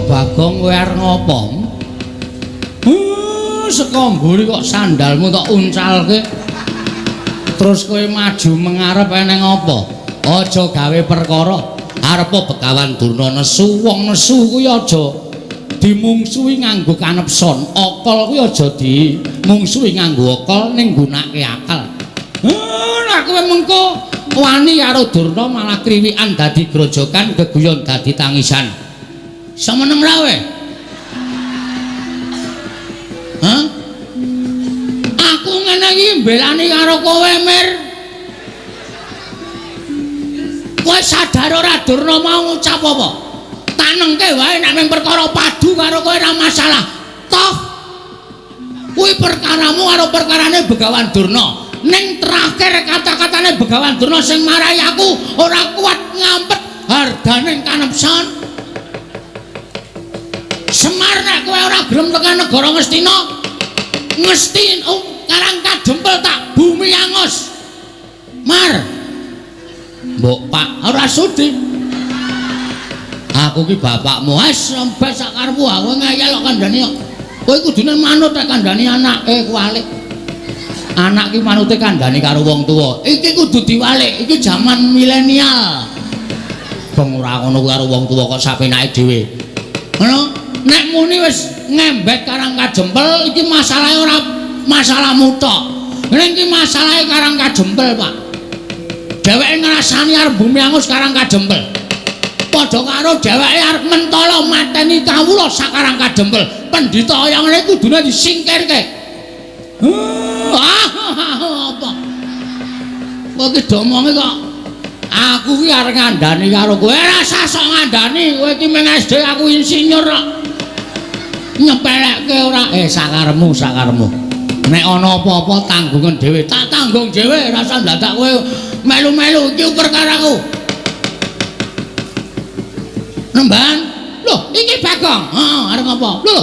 Bagong kowe arep ngopo? Saka mburi kok sandalmu tok uncalke. Terus kowe maju mengarep eneng apa? Aja gawe perkara arep Begawan Durna nesu. Wong nesu kuwi aja dimungsuhi nganggo kanepson. Okol kuwi aja dimungsuhi nganggo okol ning nggunakake akal. Lah kowe mengko wani karo Durna malah kriwikan dadi grojokan, geguyon dadi tangisan. Semeneng ra kowe? Hah? Aku ngene iki mbelani karo kowe, Mir. Kowe sadar ora Durna mau ngucap apa? Tanengke wae nek mung perkara padu karo kowe ora masalah. Toh kuwi perkaramu karo perkarane Begawan Durna. Ning terakhir kata-katane Begawan Durna sing marahi aku ora kuat ngampet hardaning kanepsan. Semar nek kowe ora gelem tekan negara Ngastina, Ngastin Karang Kadempel tak bumi angus. Mar. Mbok Pak ora sudi. Aku ki bapakmu wis sampe sak karepmu aku ngayal kok kandhani kok. Kowe kudune manut nek kandhani anake kuwalik. Anak ki manute kandhani karo wong tuwa. Iki kudu diwalik, iki jaman milenial. Bang ora ngono karo wong tuwa kok sapenake dhewe. Ngono. Nek muni wis ngembet Karang Kadempel iki masalahe ora masalahmu tok. Ning iki masalahe Karang Kadempel, Pak. Dheweke ngrasani arep bumi angus Karang Kadempel. Padha karo dheweke arep mentala mateni kawula sak Karang Kadempel. Pendhita kaya ngene kudune disingkirke. Apa? Kok iki domonge kok aku ki arep ngandani karo kowe. Ora usah sok ngandani, kowe iki meng SD aku insinyur kok. Nyepelekke ora sakaremu. Nek ana apa-apa tanggungan dhewe, tak tanggung dhewe, ora usah dadak kowe melu-melu iki perkaraku. Nembang. Lho, iki Bagong. Arep apa? Lho,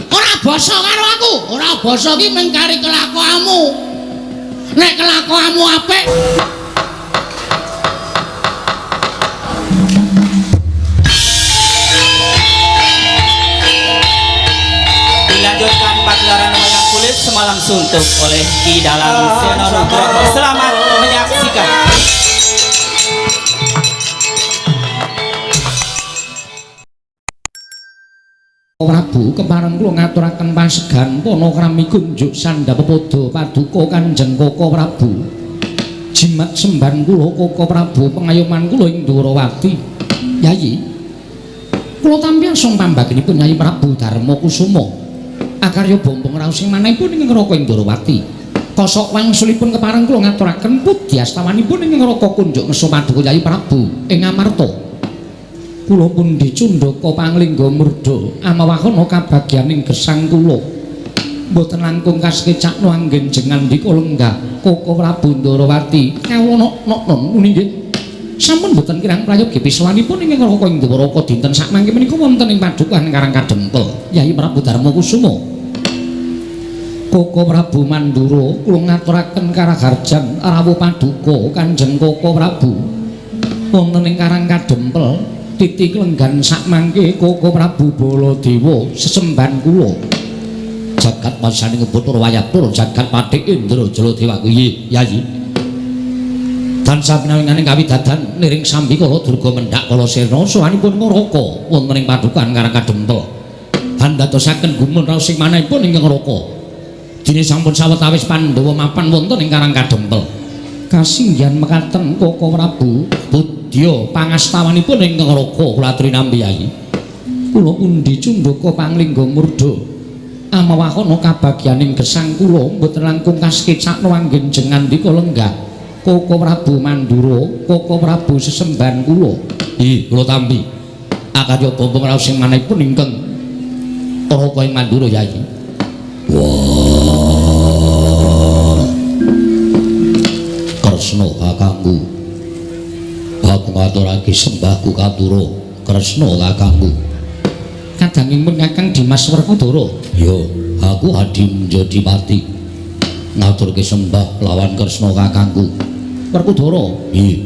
ora basa karo aku. Ora basa iki mung kari kelakuanmu. Nek kelakuanmu apik, dilanjutkan pagelaran wayang kulit Semalam Suntuk oleh Ki Dalang Seno Nugroho. Selamat menyaksikan. Prabu kepareng kula ngaturaken pasegan panakrami kunjuk sandhapada paduka Kanjeng Koko Prabu. Jimat semban kula Koko Prabu pengayoman kula ing Dwarawati. Yayi, kula tampi asung pambagenipun Yayi Prabu Darma Kusuma. Akarya bombong raos sing manahipun ing neraka ing Dwarawati. Kosok wangsulipun kepareng kula ngaturaken pudyastawanipun ing neraka kunjuk ngesu paduka Yayi Prabu ing Amarta. Kula pun dicundhaka panglingga murda amawahana kabagyaning gesang kula. Mboten langkung kasekecakno anggen jengan ndika lenggah Koko Prabu Ndrawati kawono-non nggih. Sampun mboten kirang prayogi pisawanipun ing neraka ing Dwaraka dinten sakmangke menika wonten ing padukan Karang Kadempel Yayi Prabu Darma Kusuma. Koko Prabu Mandura kula ngaturaken karaharjan rawuh paduka Kanjeng Koko Prabu wonten ing Karang Kadempel. Titik lenggan sakmangke Koko Prabu Baladewa sesemban kula. Jagat masane ngebutur wayatur jagat pathik Indra Jala Dewa kuwi Yayi. Tansah pinawinganing kawidadan niring sambikala durga mendhak kala sirna sawanipun neraka wonten ing padukan Karang Kadempel. Handadosaken gumun raos sing manahipun ing neraka. Dene sampun sawetawis Pandhawa mapan wonten ing Karang Kadempel. Kasinggihan mekaten Koko Prabu budya pangastawanipun ing neraka kula aturi nampi Yayi. Kula pundi cundhaka panglingga murda amawahana kabagyaning gesang kula mboten langkung kasekecakno anggen jengan ndika lenggah Koko Prabu Mandura Koko Prabu sesemban kula. Kula tampi akarya bombong raos sing manahipun ingkang neraka ing Mandura Yayi. Kresna kakangku, aku ngaturake sembahku katura Kresna kakangku. Kadangipun Kakang Dimas Werkudara. Ya, aku Adi Menjadipati ngaturke sembah lawan Kresna kakangku Werkudara. Nggih.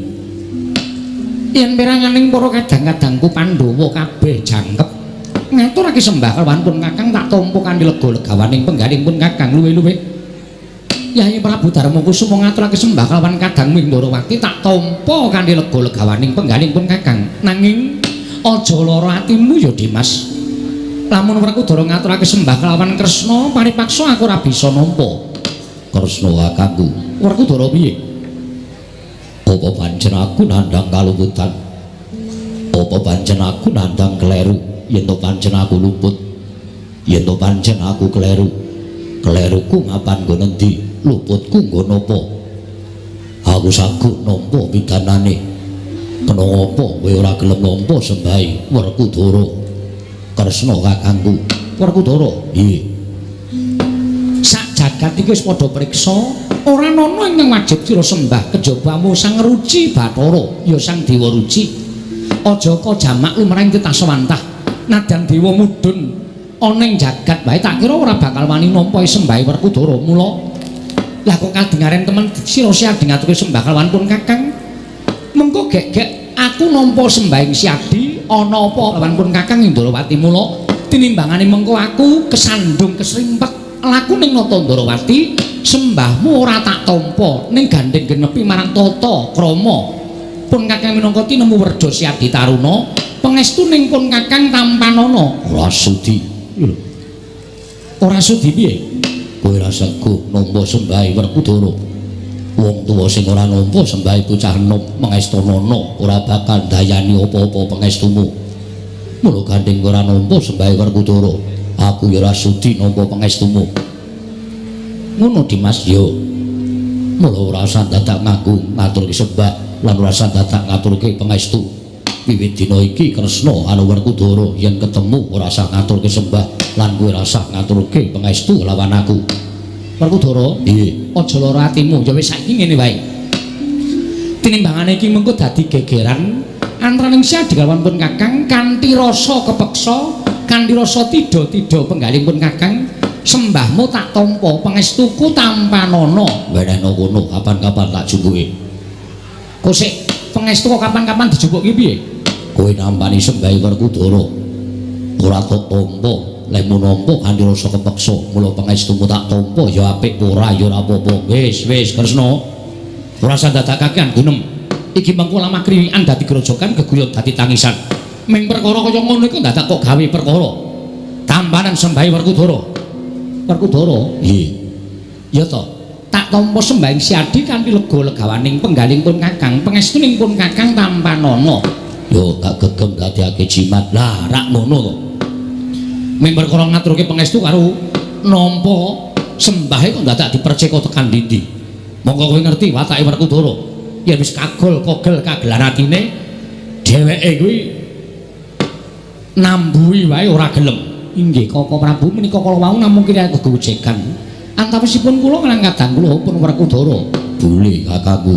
Yen piranganing para kadang-kadangku Pandhawa kabeh jangkep ngaturake sembah kelawan pun Kakang tak tampa kanthi lega legawaning penggaling pun Kakang luwe-luwe. Yayi Prabu Darma Kusuma ngaturake sembah kelawan Kadang Mindorowati tak tampa kanthi lega legawaning penggaling pun Kakang. Nanging aja lara atimu ya Dimas. Lamun Werkudara ngaturake sembah kelawan Kresna paripaksa aku ora bisa nampa. Kresna kakangku. Werkudara piye? Apa pancen aku nandhang kalumputan? Apa pancen aku nandhang kleru? Yen to pancen aku luput, yen to pancen aku kleru, kleruku ngapan nggo endi, luputku nggo napa? Aku saguh nampa pidanane. Kena apa kowe ora gelem nampa sembahe Werkudara? Kresna kakangku. Werkudara, piye? Sak jagat iki wis padha priksa, ora ana ingkang wajib sira sembah kejabamu Sang Ruci Bathara, ya Sang Dewa Ruci. Aja ka jamak lumrahing titah sawantah. Nadyan dewa mudhun ana ing jagat wae tak kira ora bakal wani nampa sembahe Werkudara. Mula lah kok kadengaren temen sira siadi ngaturke sembah kelawan pun Kakang. Mengko gek-gek aku nampa sembahing siadi ana apa kelawan pun Kakang Indrawati. Mula tinimbangane mengko aku kesandung kesrimpet laku ning Nata Ndrawati sembahmu ora tak tampa ning gandeng genepi marang tata krama pun Kakang minangka tinemu werja siadi taruna pangestu ning pun Kakang tampanana. Ora sudi. Ora sudi piye? Kowe ora seguh nampa sembahe Werkudara. Wong tuwa sing ora nampa sembahe bocah enom mengestanana ora bakal dayani apa-apa pangestumu. Mula gandeng ora nampa sembahe Werkudara, aku ya ora sudi nampa pangestumu. Ngono Dimas yo. Mula ora usah dadak ngaku ngaturke sembah lan ora usah dadak ngaturke pangestu. Wiwit dina iki Kresna anu Werkudara yen ketemu ora usah ngaturke sembah lan kowe ora usah ngaturke pangestu lawan aku. Werkudara, nggih, aja lara atimu, ya wis saiki ngene wae. Tinimbangane iki mengko dadi gegeran antaraning siadi kelawan pun Kakang kanthi rasa kepeksa, kanthi rasa tida-tida penggalih pun Kakang, sembahmu tak tampa, pangestuku tampanana. Wenehna kono kapan-kapan tak jumbuke. Kosek pangestu kok kapan-kapan dijumbuke piye? Kowe nampani sembahe Werkudara ora kok tampa, lemu nampa kanthi rasa kepeksa, mula pangestumu tak tampa ya apik ora ya ora apa-apa. Wis Kresna, ora usah dadakaken gunem. Iki mengko lamah kriwikan dadi grojokan geguyut dadi tangisan. Ming perkara kaya ngono iku dadak kok gawe perkara. Tampanan sembahe Werkudara. Werkudara, nggih. Ya to, tak tampa sembahe siadi kanthi lega legawaning penggaling pun Kakang, pangestuning pun Kakang tampanana. Yo tak gegem dadiake jimat. Lah rak ngono to. Ming perkara ngaturke pangestu karo nampa sembahe kok dadak dipercaya tekan ndi-ndi. Monggo kowe ngerti watake Werkudara. Yen wis kagol-kogel kagelan atine, dheweke kuwi nambuhi wae ora gelem. Inggih Koko Prabu menika kala wau namung kira gegojekan. Antawisipun kula nglangkadang kula pun Werkudara. Boleh kakangku.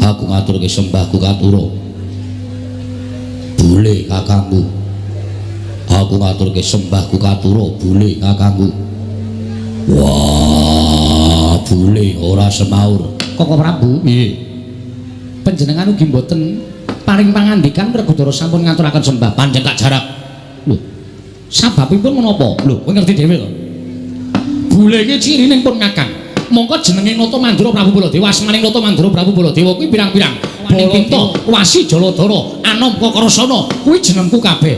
Aku ngaturke sembahku katura. Boleh kakangku. Aku ngaturke sembahku katura. Boleh kakangku. Wah, boleh ora semaur. Koko Prabu, nggih. Panjenengan ugi mboten paring pangandikan Werkudara sampun ngaturaken sembah panjang tak jarak. Lho. Sababipun menapa? Lho, kowe ngerti dhewe to. Bule iki cirining pun Kakang. Mongko jenenge Nata Mandura Prabu Baladewa, asmaning Nata Mandura Prabu Baladewa kuwi pirang-pirang. Balapinta, Wasi Jaladara, Anamka Krasana, kuwi jenengku kabeh.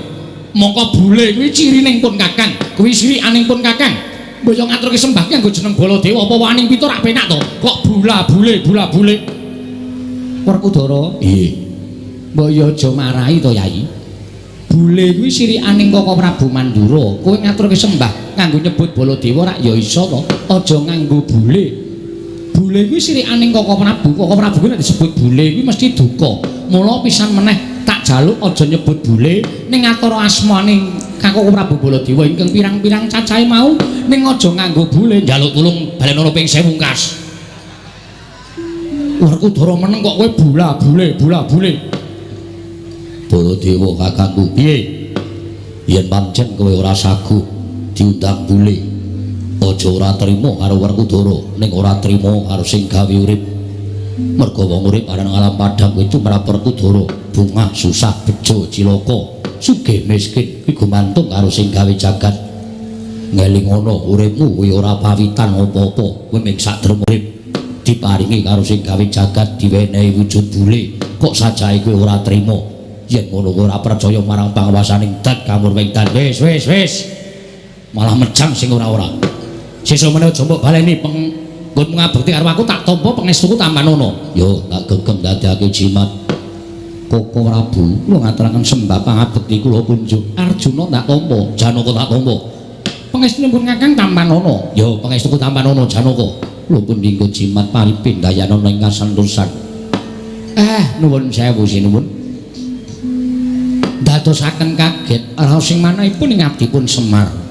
Mongko bule kuwi cirining pun Kakang, kuwi sirikaning pun Kakang. Mbok yo ngaturke sembah ki nggo jeneng Baladewa apa waning pita rak penak to? Kok bula-bule. Werkudara, nggih. Mbok yo aja marahi to, Yai. Bule kuwi sirikaning Koko Prabu Mandura. Kowe ngaturke sembah nganggo nyebut Baladewa rak ya iso to. Aja nganggo bule. Bule kuwi sirikaning Koko Prabu. Koko Prabu kuwi nek disebut bule kuwi mesti duka. Mula pisan meneh tak jaluk aja nyebut bule ning atura asmaning Koko Prabu Baladewa ingkang pirang-pirang cacahe mau ning aja nganggo bule. Njaluk tulung balenono ping 1000 kas. Werkudara meneng kok kowe bula-bule. Baladewa kakangku, piye? Yen pancen kowe ora saguh diundang bule, aja ora trima karo Werkudara, ning ora trima karo sing gawe urip. Merga wong urip areng alam padhang kuwi tumrap Werkudara, bungah susah bejo cilaka. sugih miskin kuwi gumantung karo sing gawe jagat. Ngelingono uripmu kuwi ora pawitan apa-apa, kowe mung sadrem urip diparingi karo sing gawe jagat diwenehi wujud bule. Kok sajae kowe ora trima? Yen ngono kowe ora percaya marang panguwasaning dat kamur wengdan. Wis. Malah mejang sing ora-ora. Sesuk meneh aja mbok baleni nggon ngabekti karo aku tak tampa pangestuku tampanono. Yo tak gegem dadekake jimat. Koko Prabu, kula ngaturaken sembah pangabekti kula kunjuk. Arjuna tak tampa, Janaka tak tampa. Pangestunipun Kakang Tampanono. Yo pangestuku Tampanono Janaka. Kula pun dinggo jimat paripin dayana ing kasentosan. Nuwun sewu sinuwun. Dadosaken kaget raos sing manahipun ing abdipun Semar.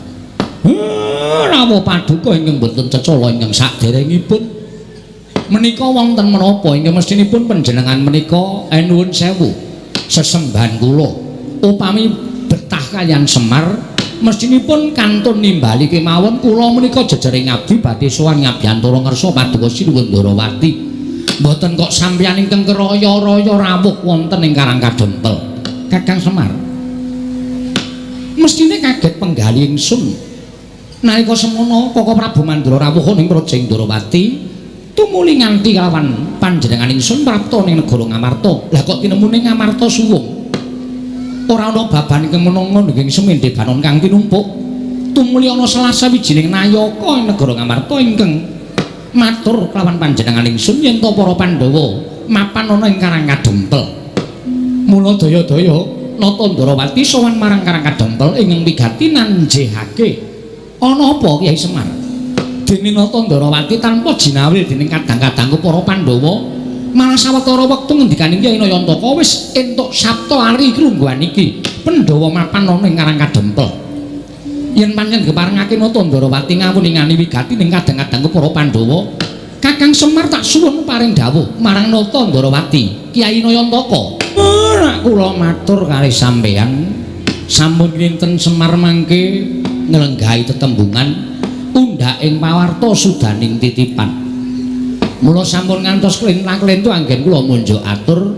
Rawuh paduka ingkang boten cecala ingkang saderengipun menika wonten menapa ingkang mestinipun panjenengan menika nuwun sewu sesembahan kula upami betah kaliyan Semar mestinipun kantun nimbali kemawon kula menika jejering abdi badhe sowan ngabiyantara ngersa paduka Sinuwun Ndarawati mboten kok sampeyan ingkang keraya-raya rawuh wonten ing Karangkadempel Kakang Semar mestine kaget penggali ingsun. Nalika semono Koko Prabu Mandura rawuh ning Projeng Ndarawati tumuli nganti kalawan panjenengan ingsun prapta ning negara Ngamarta. Lah kok tinemune Ngamarta suwung. Ora ana baban ingkang menanga ing semendhe banon kang tinumpuk. Tumuli ana salah sawijining nayaka ing negara Ngamarta ingkang matur kalawan panjenengan ingsun yen to para Pandhawa mapan ana ing Karangkadempel. Mula daya-daya Nata Ndarawati sowan marang Karangkadempel ingkang wigati nanjehake ana apa Kyai Semar? Dene Nata Ndarawati tanpa jinawil dening kadang-kadangku para Pandhawa malah sawetara wektu ngendikaning Kyai Nayantaka wis entuk sabta ari krungguhan iki Pandhawa mapan ana ing Karangkadempel. Yen pancen keparengake Nata Ndarawati ngawuningani wigati ning kadang-kadangku para Pandhawa, Kakang Semar tak suwun paring dawuh marang Nata Ndarawati, Kyai Nayantaka. Ora kula matur kalih sampeyan sampun kinten Semar mangke nglenggahi tetembungan undhak ing pawarta sudaning titipan. Mula sampun ngantos klentang-klentu anggen kula munjuk atur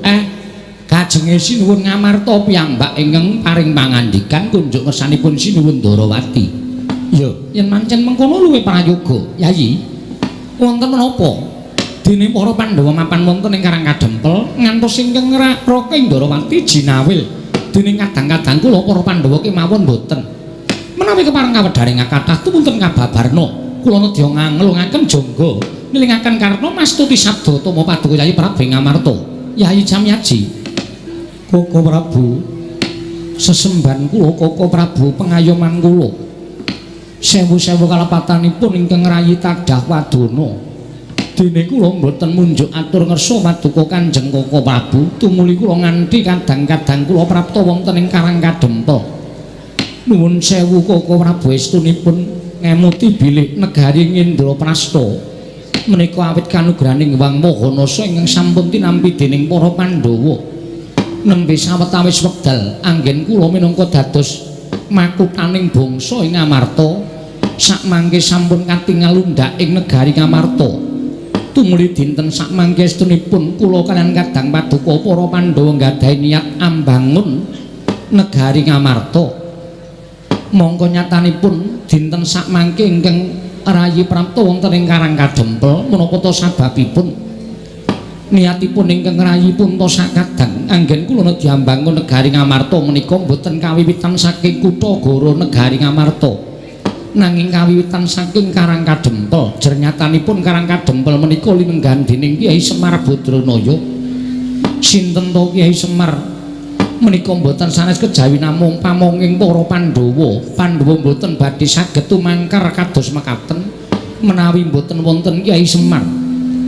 kajenge Sinuwun Ngamarta piyambak ingkang paring pangandikan kunjuk ngersanipun Sinuwun Ndarawati. Yo, yen mancen mengkono luwih prayoga, Yayi. Wonten menapa? Dene para Pandhawa mapan wonten ing Karangkadempel ngantos ingkang ngraka ing Ndarawati jinawil dening kadang-kadang kula para Pandhawa kemawon boten. Menawi kepareng kawedharing kathah tumunten kababarna kula nedya ngelungaken jangga nilingaken karna mastuti sabda Tama Paduka Yayi Prabu Ngamarta. Yayi Camyaji. Koko Prabu sesembahan kula Koko Prabu pengayoman kula. Sewu-sewu kalepatanipun ingkang rayi tadah wadana. Dene kula mboten munjuk atur ngersa Paduka Kanjeng Koko Prabu tumuli kula nganti kadang-kadang kula prapta wonten ing Karangkadempel. Nuwun sewu Koko Prabu estunipun ngemuti bilih negari Indraprasta menika awit kanugrahaning Wang Mahanasa ingkang sampun tinampi dening para Pandhawa nembe sawetawis wekdal anggen kula minangka dados makuthaning bangsa ing Ngamarta sakmangke sampun katingal undhak ing negari Ngamarta tumuli dinten sakmangke estunipun kula kaliyan kadang Paduka para Pandhawa nggadahi niat ambangun negari Ngamarta. Mongko nyatanipun dinten sakmangke ingkang rayi prapta wonten ing Karangkadempel menapa ta sababipun niatipun ingkang rayi punta sakadang anggen kula nedya mbangun negari Ngamarta menika boten kawiwitan saking kutha Goro negari Ngamarta nanging kawiwitan saking Karangkadempel. Jernyatanipun Karangkadempel menika linenggan dening Kyai Semar Badranaya. Sinten to Kyai Semar? Menika mboten sanes kejawi namung pamonging para Pandhawa. Pandhawa mboten badhe saged tumangkar kados mekaten menawi mboten wonten Kyai Semar.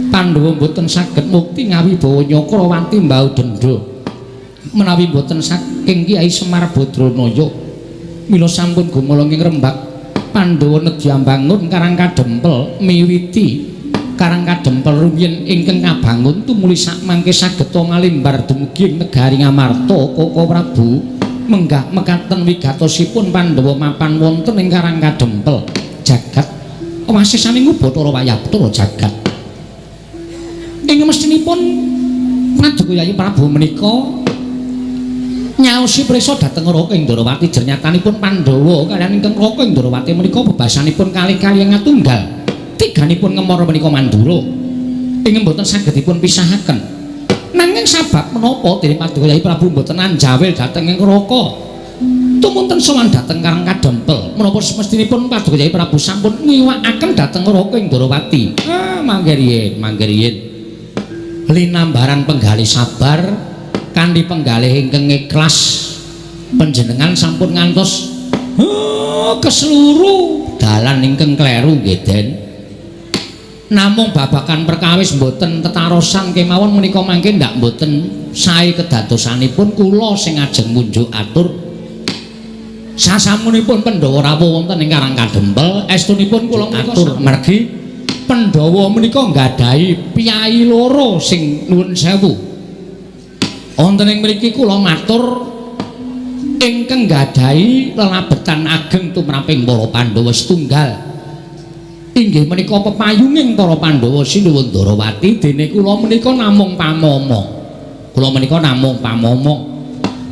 Pandhawa mboten saged mukti ngawibawa Nyakrawati mbau dendha. Menawi mboten saking Kyai Semar Badranaya. Mila sampun gumulung ing Rembag Pandhawa nedya mbangun Karangkadempel miwiti Karangkadempel rumiyin ingkang kabangun tumuli sakmangke saged ngalimbar dumugi negari Ngamarta. Koko Prabu menggah mekaten wigatosipun Pandhawa mapan wonten ing Karangkadempel jagat wasesane ngubatara wayaptara jagat. Ing mestinipun Paduka Yayi Prabu menika nyaosi prisa dhateng Raka Indrawati jernyatanipun Pandhawa kaliyan ingkang Raka Indrawati menika bebasanipun kalih-kalih ngatunggal tiganipun ngemor menika Mandura ingin boten saged dipun pisahaken nanging sabab menapa dening Paduka Kyai Prabu boten anjawil dhateng ing Raka tumunten sowan dhateng Karang Kadempel menapa semestinipun Paduka Kyai Prabu sampun ngiwakaken dhateng Raka Indrawati mangke riyen linambaran penggalih sabar kanthi penggalih ingkang ikhlas panjenengan sampun ngantos keseluruh dalan ingkang kleru nggih Den namung babakan perkawis mboten tetarosan kemawon menika mangke ndak mboten sae kedadosanipun kula sing ajeng munjuk atur sasamunipun Pandhawa rawuh wonten ing Karang Kadempel estunipun kula atur mergi Pandhawa menika nggadahi piyai loro sing nuwun sewu wonten ing mriki kula matur ingkang nggadahi lelabetan ageng tumraping para Pandhawa setunggal inggih menika pepayunging para Pandhawa Sinuwun Ndarawati dene kula menika namung pamomong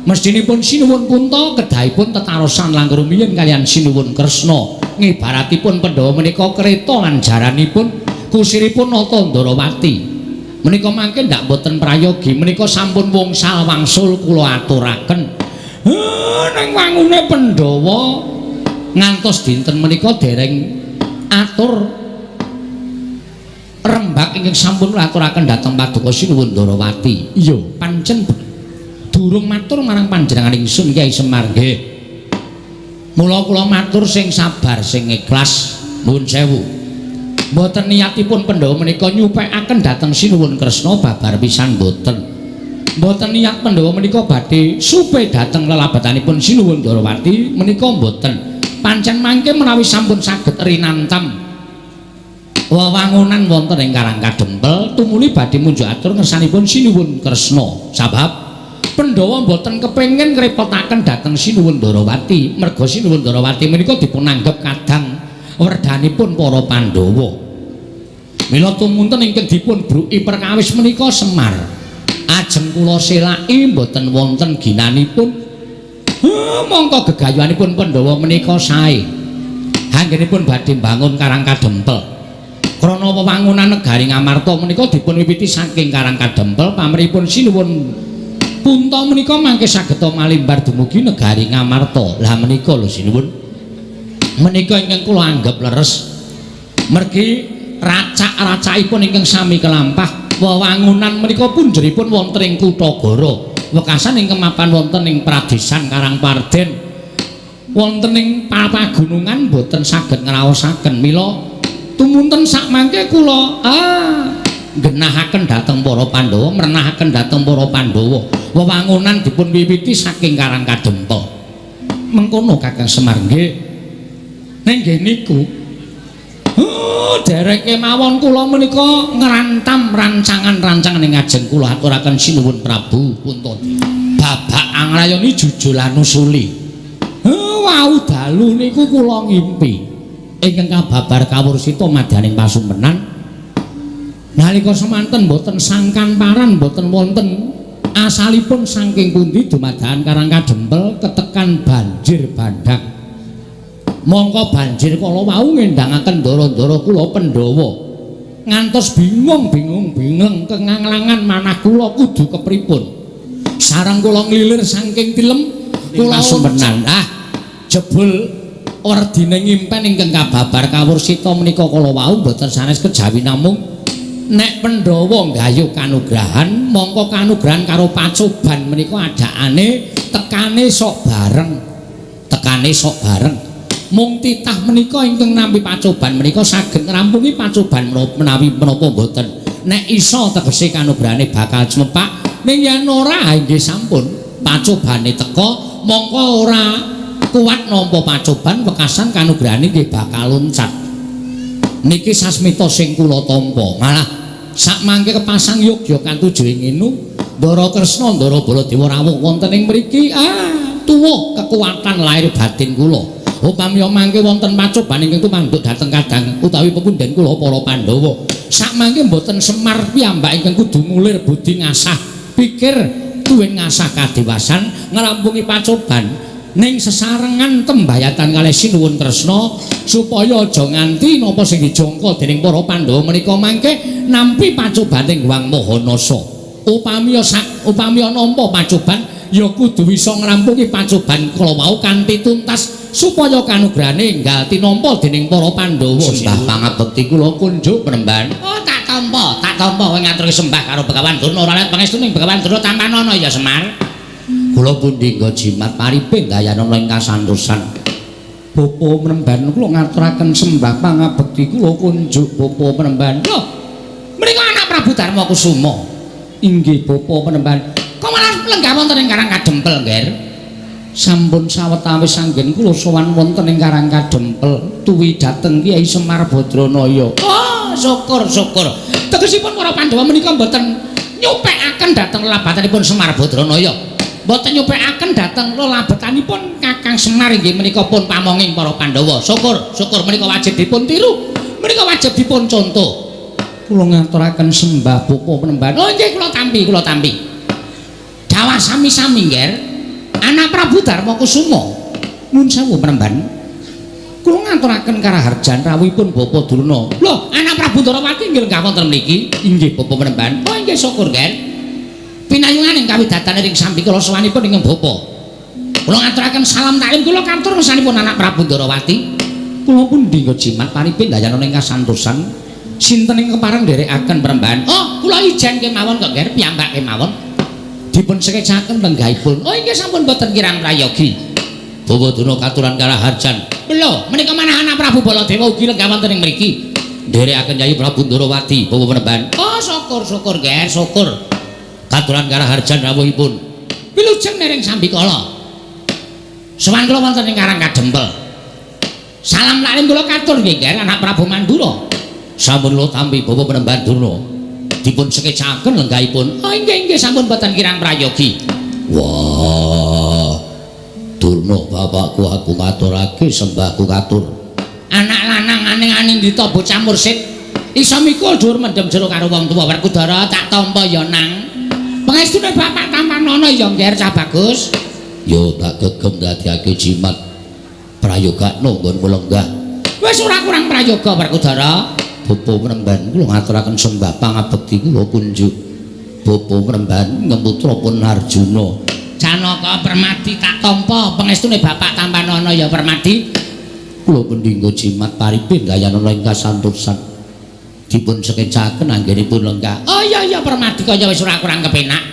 mestinipun Sinuwun Kunta kedahipun tetarosan langkung rumiyin kaliyan Sinuwun Kresna ngibaratipun Pandhawa menika kreta lan jaranipun kusiripun Nata Ndarawati menika mangke ndak boten prayogi menika sampun wungsal wangsul kula aturaken ning wangune Pandhawa ngantos dinten menika dereng atur rembak ingkang sampun aturaken dhateng Paduka Sinuwun Ndarawati iya pancen durung matur marang panjenengan ingsun Kyai Semar nggih mula kula matur sing sabar sing ikhlas nuwun sewu mboten niatipun Pandhawa menika nyupekaken dhateng Sinuwun Kresna babar pisan mboten niat Pandhawa menika badhe supe dhateng lelabetanipun Sinuwun Ndarawati menika mboten pancen mangke menawi sampun saged rinantam wewangunan wonten ing Karang Kadempel tumuli badhe munjuk atur ngersanipun Sinuwun Kresna sabab Pandhawa mboten kepengin ngrepotaken dhateng Sinuwun Ndarawati merga Sinuwun Ndarawati menika dipunanggep kadang werdanipun para Pandhawa mila tumunten ingkang dipun bruki perkawis menika Semar ajeng kula selaki mboten wonten ginanipun mongko gegayuhanipun Pandhawa menika sae anggenipun badhe mbangun Karang Kadempel krana wewangunan negari Ngamarta menika dipun wiwiti saking Karang Kadempel pamripun Sinuwun Punta menika mangke saged malimbar dumugi negari Ngamarta lah menika lho Sinuwun menika ingkang kula anggap leres mergi racak-racakipun ingkang sami kelampah wewangunan menika punjeripun wonten ing Kutagara wekasan ingkang mapan wonten ing Pradesan Karangparden wonten ing pagunungan boten saged ngraosaken mila tumunten sak mangke kula genahaken dhateng para Pandhawa mrenahaken dhateng para Pandhawa wewangunan dipun wiwiti saking Karang Kadempel mengkono Kakang Semar nggih nggih niku dereke mawon kula menika ngrantam rancangan-rancangan ing ajeng kula aturaken Sinuwun Prabu Punta babak angrayoni jujulan usuli wau dalu niku kula ngimpi ingkang kababar kawursita madyaning pasumpenan nalika semanten boten sangkan paran boten wonten asalipun saking pundi dumadakan Karang Kadempel ketekan banjir bandhang mongko banjir kala wau ngendangaken ndara-ndara kula Pandhawa ngantos bingung kenganglangan manah kula kudu kepripun sareng kula nglilir saking tilem kula sumpenan jebul werdine ngimpen ingkang kababar kawursita menika kala wau boten sanes kejawi namung nek Pandhawa nggayuh kanugrahan mongko kanugrahan karo pacoban menika adakane tekane sok bareng mung titah menika ingkang nampi pacoban menika saged ngrampungi pacoban menawi menapa boten nek iso tegese kanugrahane bakal cemepak ning yen ora nggih sampun pacobane teka mongko ora kuat nampa pacoban wekasan kanugrahane nggih bakal loncat niki sasmita sing kula tampa malah sak mangke kepasang Yogya kantuju nginu Ndara Kresna Ndara Baladewa rawuh wonten ing mriki tuwuh kekuatan lahir batin kula upami mangke wonten pacoban ingkang tumanduk dhateng kadang utawi pepundhen kula para Pandhawa sak mangke mboten Semar piyambak ingkang kudu ngulir budi ngasah pikir duwe ngasah kadewasan ngrampungi pacoban ning sesarengan tembayatan kalih sinuwun tresna supaya aja nganti napa sing dijangka dening para Pandhawa menika mangke nampi pacobaning Wang Mahanasa. Upami nampa pacoban ya kudu bisa ngrampungi pacoban kala wau kanthi tuntas supaya kanugrahane enggal tinampa dening para Pandhawa. Sembah pangabekti kula kunjuk Penemban. Oh tak tampa kowe ngaturke sembah karo Begawan Durna ora let pangestuning Begawan Durna tampanana ya Semar. Kula pundi nggo jimat pariping dayana ing kasantosan. Bapa Penemban kula ngaturaken sembah pangabekti kula kunjuk Bapa Penemban. Lho, menika anak Prabu Darma Kusuma. Inggih Bapa Penemban. Kok malah lenggah wonten ing Karang Kadempel, Nger? Sampun sawetawis anggen kula sowan wonten ing Karang Kadempel tuwi dhateng Kyai Semar Badranaya. Oh, syukur. Tegesipun para Pandhawa menika mboten nyupekaken dhateng lelabatanipun Semar Badranaya. Mboten nyupekaken dhateng lelabatanipun Kakang Semar inggih menika pun pamonging para Pandhawa. Syukur menika wajib dipun tiru. Menika wajib dipun contoh. Kula ngaturaken sembah Bapa Penemban. Oh nggih kula tampi. Dawah sami-sami Nger. Anak Prabu Darma Kusuma. Nuwun sewu Penemban. Kula ngaturaken karaharjan rawuhipun Bapa Durna. Lho, anak Prabu Darawati inggih lenggah wonten mriki. Inggih Bapa Penemban. Oh inggih syukur Nger. Pinayunganing kawidatane ring sambi kula sowanipun ing Bapa. Kula ngaturaken salam taklim kula katur mesanipun anak Prabu Darawati. Kula pundi nggo jimat paripin dayana ing kasantosan. Sinten ing kepareng nderekaken Penemban. Oh, kula ijen kemawon kok Nger, piyambak kemawon. Dipun sekecaken lenggahipun. Oh inggih sampun boten kirang prayogi. Bapa Durna katuran karaharjan. Lho, menika manah anak Prabu Baladewa ugi lenggah wonten ing mriki. Nderekaken Yayi Prabu Darawati, Bapa Penemban. Oh, syukur Nger, syukur. Katuran karaharjan rawuhipun. Wilujeng nering sambikala. Sowan kula wonten ing Karang Kadempel. Salam lalim kula katur nggih Nger, anak Prabu Mandura. Sampun kula tampi Bapa Penemban Durna. Dipun sekecaken lenggahipun. Oh inggih sampun boten kirang prayogi. Wah. Durna bapakku aku ngaturake sembahku katur. Anak lanang aning-aning dita bocah mursid. Isa mikul dhuwur mendem jero karo wong tuwa Werkudara tak tampa ya nang. Pangestune bapak tampanana ya Nger cah bagus. Yo tak gegem dadiake jimat prayogakno nggonku lenggah. Wis ora kurang prayoga Werkudara. Bapa Penemban kula ngaturaken sembah pangabekti kula kunjuk Bapa Penemban ngemutra pun Arjuna. Janaka Permati tak tampa pangestune bapak tampanana ya Permati. Kula pundi nggo jimat paripin dayana ing kasantosan. Dipun sekecaken anggenipun lenggah. Oh iya Permati kaya wis ora kurang kepenak.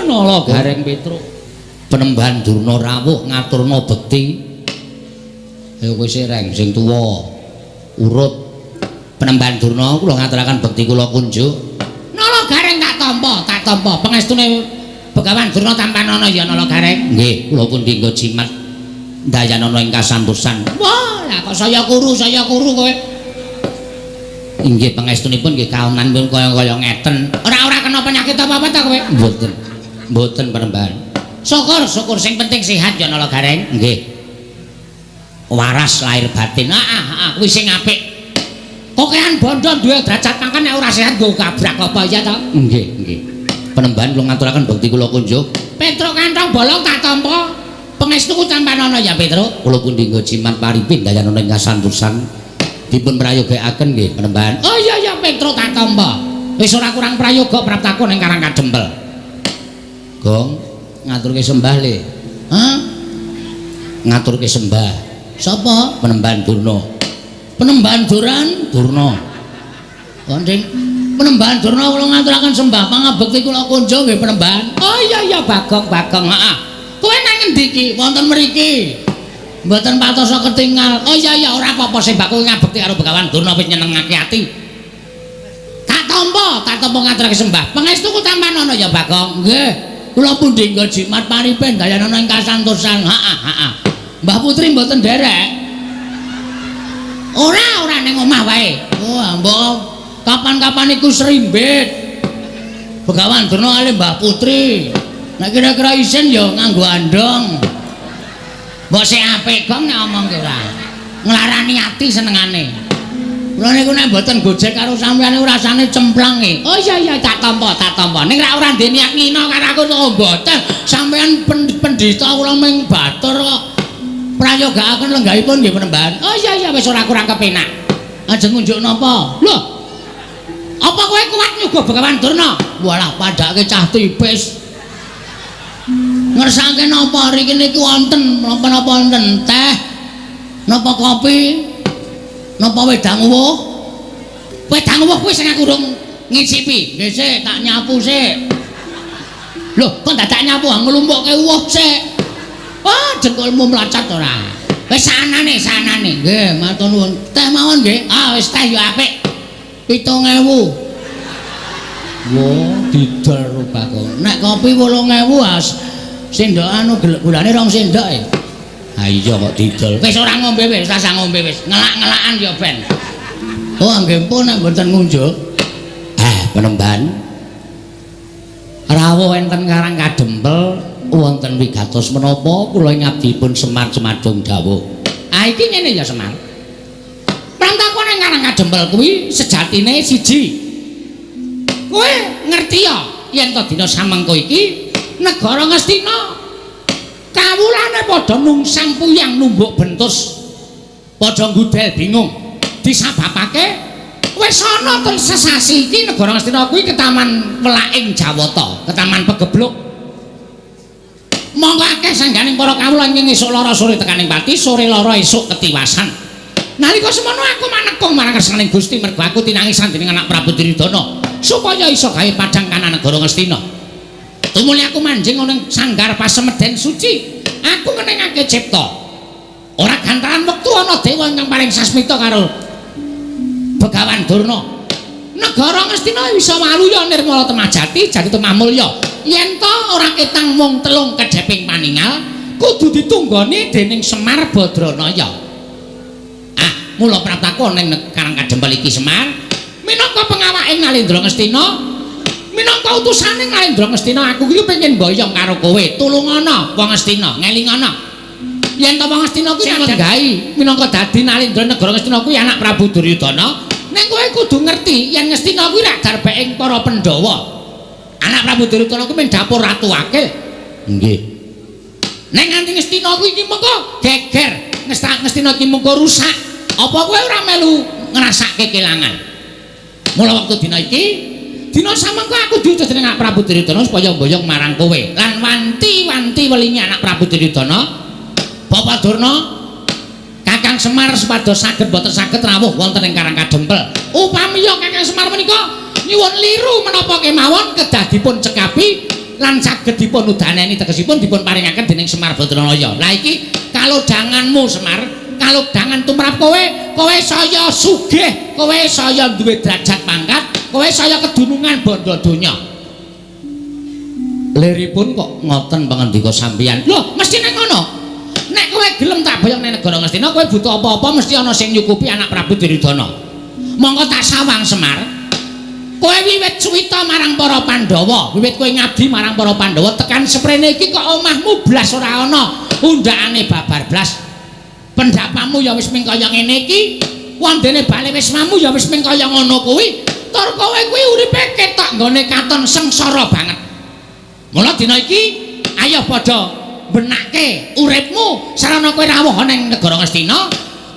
Nala Gareng Petruk. Penemban Durna rawuh ngaturna bekti. Ya wis reng sing tuwa. Urut Penemban Durna kula ngaturaken bekti kula kunjuk. Nala Gareng tak tampa pangestune Begawan Durna tampanana ya Nala Gareng. Nggih, kula pundi nggo jimat dayanana ing kasantosan. Wah, lah kok saya kuru kowe. Inggih pangestunipun nggih kaonanipun kaya ngeten. Ora kena penyakit apa-apa ta kowe? Mboten Penemban. Syukur sing penting sehat ya Nala Gareng. Nggih. Waras lahir batin. Kuwi sing apik. Kokean bondo duwe derajat pangkat nek ora sehat nggo kabrak apa ya to? Nggih. Penemban kula ngaturaken bekti kula kunjuk. Petruk kantong bolong tak tampa. Pangestuku tampanana ya Petruk. Kula pundi nggo jimat paripin dayana ing kasantosan. Dipun prayogakaken nggih Penemban. Oh iya Petruk tak tampa. Wis ora kurang prayoga praptaku ning Karang Kadempel. Gong ngaturke sembah le. Ngaturke sembah. Sapa? Penemban Durna. Penemban Durna. Wonten Penemban Durna kula ngaturaken sembah pangabekti kula kunjuk nggih Penemban. Oh iya Bagong. Kowe nang endi iki? Wonten mriki. Mboten patos ketinggal. Oh iya ora apa-apa sembah kowe ngabekti karo Begawan Durna wis nyenengake ati. Tak tampa ngaturake sembah. Pangestuku tampanana ya Bagong. Nggih. Kula pundi nggo jimat paripin dayana ing kasantosan. Mbah Putri mboten derek. Ora ning omah wae. Oh, mbok kapan-kapan iku serimbit. Begawan Durna ale Mbah Putri. Nek kira-kira isin ya nganggo andong. Mbok sik apik Gong nek omong ki ora. Nglarani ati senengane. Kula niku nek mboten gojek karo sampeyan niku rasane cemplang e. Oh iya tak tampa. Ning ra ora ndek niat ngina karo aku kok mboten. Sampeyan pendhita kula ming batur kok. Prayogakaken lenggahipun nggih Penembahan. Oh iya wis ora kurang kepenak. Ajeng ngunjuk napa? Lho. Apa kowe kuat nyuga Begawan Durna? Walah padake cah tipis. Ngersake napa riki niki wonten napa wonten teh? Napa kopi? Napa wedang uwuh? Wedang uwuh kuwi sing aku urung ngicipi. Nggih sik tak nyapu sik. Lho, kok dadak nyapu nglumpukke uwuh sik. Wah, jengkolmu mlacat ora. Wis sanane. Nggih, matur nuwun. Teh mawon nggih. Ah, wis teh yo apik. 7.000. Wo, didol rupane. Nek kopi 8.000 sendok anu gulane 2 sendok e. Ha iya kok didol. Wis ora ngombe wis, rasa ngombe wis. Ngelak-ngelakan ya ben. Oh, nggih pun nek mboten ngunjuk. Penembahan. Rawuh enten Karang Kadempel wonten wigatos menapa kula ngabdipun Semar Cemadung dawuh. Iki ngene ya Semar. Prantaku nang Karang Kadempel kuwi sejatine siji. Kowe ngerti ya yen to dina samengko iki negara Ngastina kawulane padha nungsang puyang numbuk bentus padha ngudel bingung disababake wis ana to sesasi iki negara Ngastina kuwi ketaman welaking Jawata, ketaman pegebluk. Monggo akeh sangganing para kawula ing esuk lara sore tekaning pati, sore lara esuk ketiwasan. Nalika semono aku manekung marang kersaning Gusti mergo aku tinangisan dening anak Prabu Duryudana supaya iso gawe padang kana negara Ngastina. Tumuli aku manjing ana ing sanggar pasemeden suci. Aku ngenengake cipta. Ora gantaran wektu ana dewa ingkang paring sasmita karo Begawan Durna. Negara Ngastina bisa waluya nirmala temajati jati tumamulya. Yen to ora ketang mung telung kedheping paningal, kudu ditunggoni dening Semar Badranaya. Mula prataku ning Karang Kadempel iki Semar minangka pengawake Nalendra Ngastina, minangka utusane Nalendra Ngastina, aku iki pengen mboyong karo kowe. Tulungana wong Ngastina, ngelingana. Yen to wong Ngastina kuwi nyanggahi minangka dadi Nalendra negara Ngastina kuwi anak Prabu Duryudana, ning kowe kudu ngerti yen Ngastina kuwi rak darbeking para Pandhawa. Anak Prabu Duryudana kuwi men dapur Ratu Akil. Nggih. Ning nganti Ngastina kuwi iki mengko geger, Ngastina iki mengko rusak. Apa kowe ora melu ngrasake kelangan? Mula wektu dina iki, dina samengko aku diutus dening anak Prabu Duryudana supaya mboyong marang kowe lan wanti-wanti welingi anak Prabu Duryudana, Bapak Durna, Kakang Semar supados saged boten saged rawuh wonten ing Karang Kadempel. Upamiya Kakang Semar menika nyuwun liru menapa kemawon kedah dipun cekapi lan saged dipun udaneni tegesipun dipun paringaken dening Semar Badranaya. Lah iki kalodhanganmu Semar, kalodhangan tumrap kowe saya sugih, kowe saya duwe derajat pangkat, kowe saya kedunungan bondo donya. Liripun kok ngoten pangandika sampeyan. Lho, mesti nek ngono. Nek kowe gelem tak boyong ning negara Ngastina, kowe butuh apa-apa mesti ana sing nyukupi anak Prabu Duryudana. Monggo tak sawang Semar. Kowe wiwit suwita marang para Pandhawa, wiwit kowe ngabdi marang para Pandhawa tekan seprene iki kok omahmu blas ora ana undakane babar blas. Pendapamu ya wis ming kaya ngene iki, wondene bali wismamu ya wis ming kaya ngono kuwi. Tur kowe kuwi uripe ketok nggone katon sengsara banget. Mula dina iki ayo padha benake uripmu sarana kowe rawuh ning negara Ngastina.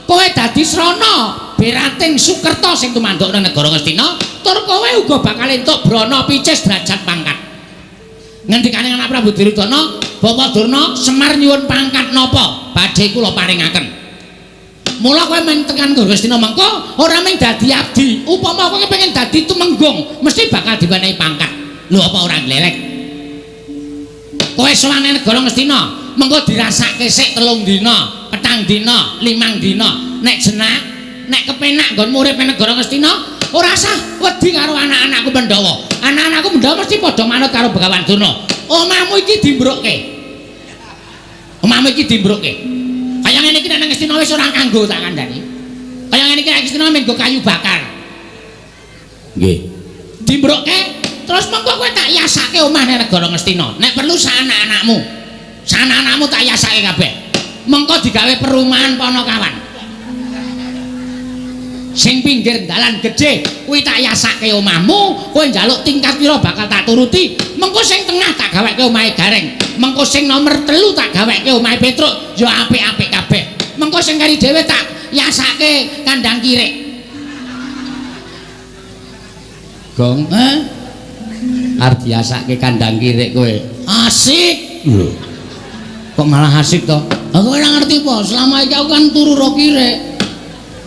Kowe dadi srana berating Sukerta sing tumanduk ning negara Ngastina, tur kowe uga bakal entuk brana picis derajat pangkat. Ngendikane anak Prabu Duryudana, Bapak Durna, Semar nyuwun pangkat napa? Badhe kula paringaken. Mula kowe men tekan Ngastina mengko ora mung dadi abdi, upama kowe pengen dadi tumenggung, mesti bakal diwenehi pangkat. Lho apa ora glelek? Kowe sowan ning negara Ngastina, mengko dirasake sik 3 dina, 4 dina, 5 dina. Nek jenak, nek kepenak nggon urip ning negara Ngastina, ora usah wedi karo anak-anakku Pandhawa. Anak-anakku Pandhawa mesti padha manut karo Begawan Durna. Omahmu iki dimbrukke. Omahmu iki dimbrukke. Kaya ngene iki nang Ngastina wis ora kanggo tak kandhani. Kaya ngene iki nang Ngastina menggo kayu bakar. Nggih. Dimbrukke terus mengko kowe tak yasake omah ning negara Ngastina. Nek perlu sak anak-anakmu. Sak anak-anakmu tak yasake kabeh. Mengko digawe perumahan Panakawan. Sing pinggir dalan gedhe kuwi tak yasake omahmu, kowe njaluk tingkat pira bakal tak turuti. Mengko sing tengah tak gaweke omahe Gareng. Mengko sing nomor 3 tak gaweke omahe Petruk, ya apik-apik kabeh. Mengko sing kari dhewe tak yasake kandang kirek. Gong, arep diasake kandang kirek kowe. Asik. Lho. Kok malah asik to? Aku ora ngerti po, selama iki aku kan turu ro kirek.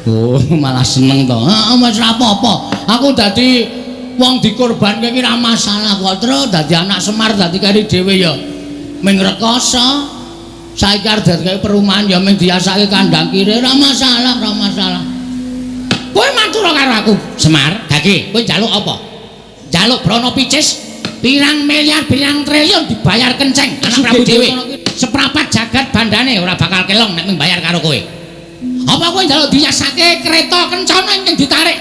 Oh, malah seneng to. Heeh, wis ora apa-apa. Aku dadi wong dikorbanke iki ora masalah kok, Tru. Dadi anak Semar dadi kari dhewe ya ming rekoso. Saiki arep dadi perumahan ya ming diasake kandang kirek, ora masalah, ora masalah. Kowe matur karo aku, Semar. Gage, kowe njaluk apa? Njaluk Brana Picis? Pirang miliar, pirang triliun dibayar kenceng anak Prabu dhewe. Seprapat jagat bandane ora bakal kelong nek mbayar karo kowe. Apa kowe njaluk diasake kereta kencana sing ditarik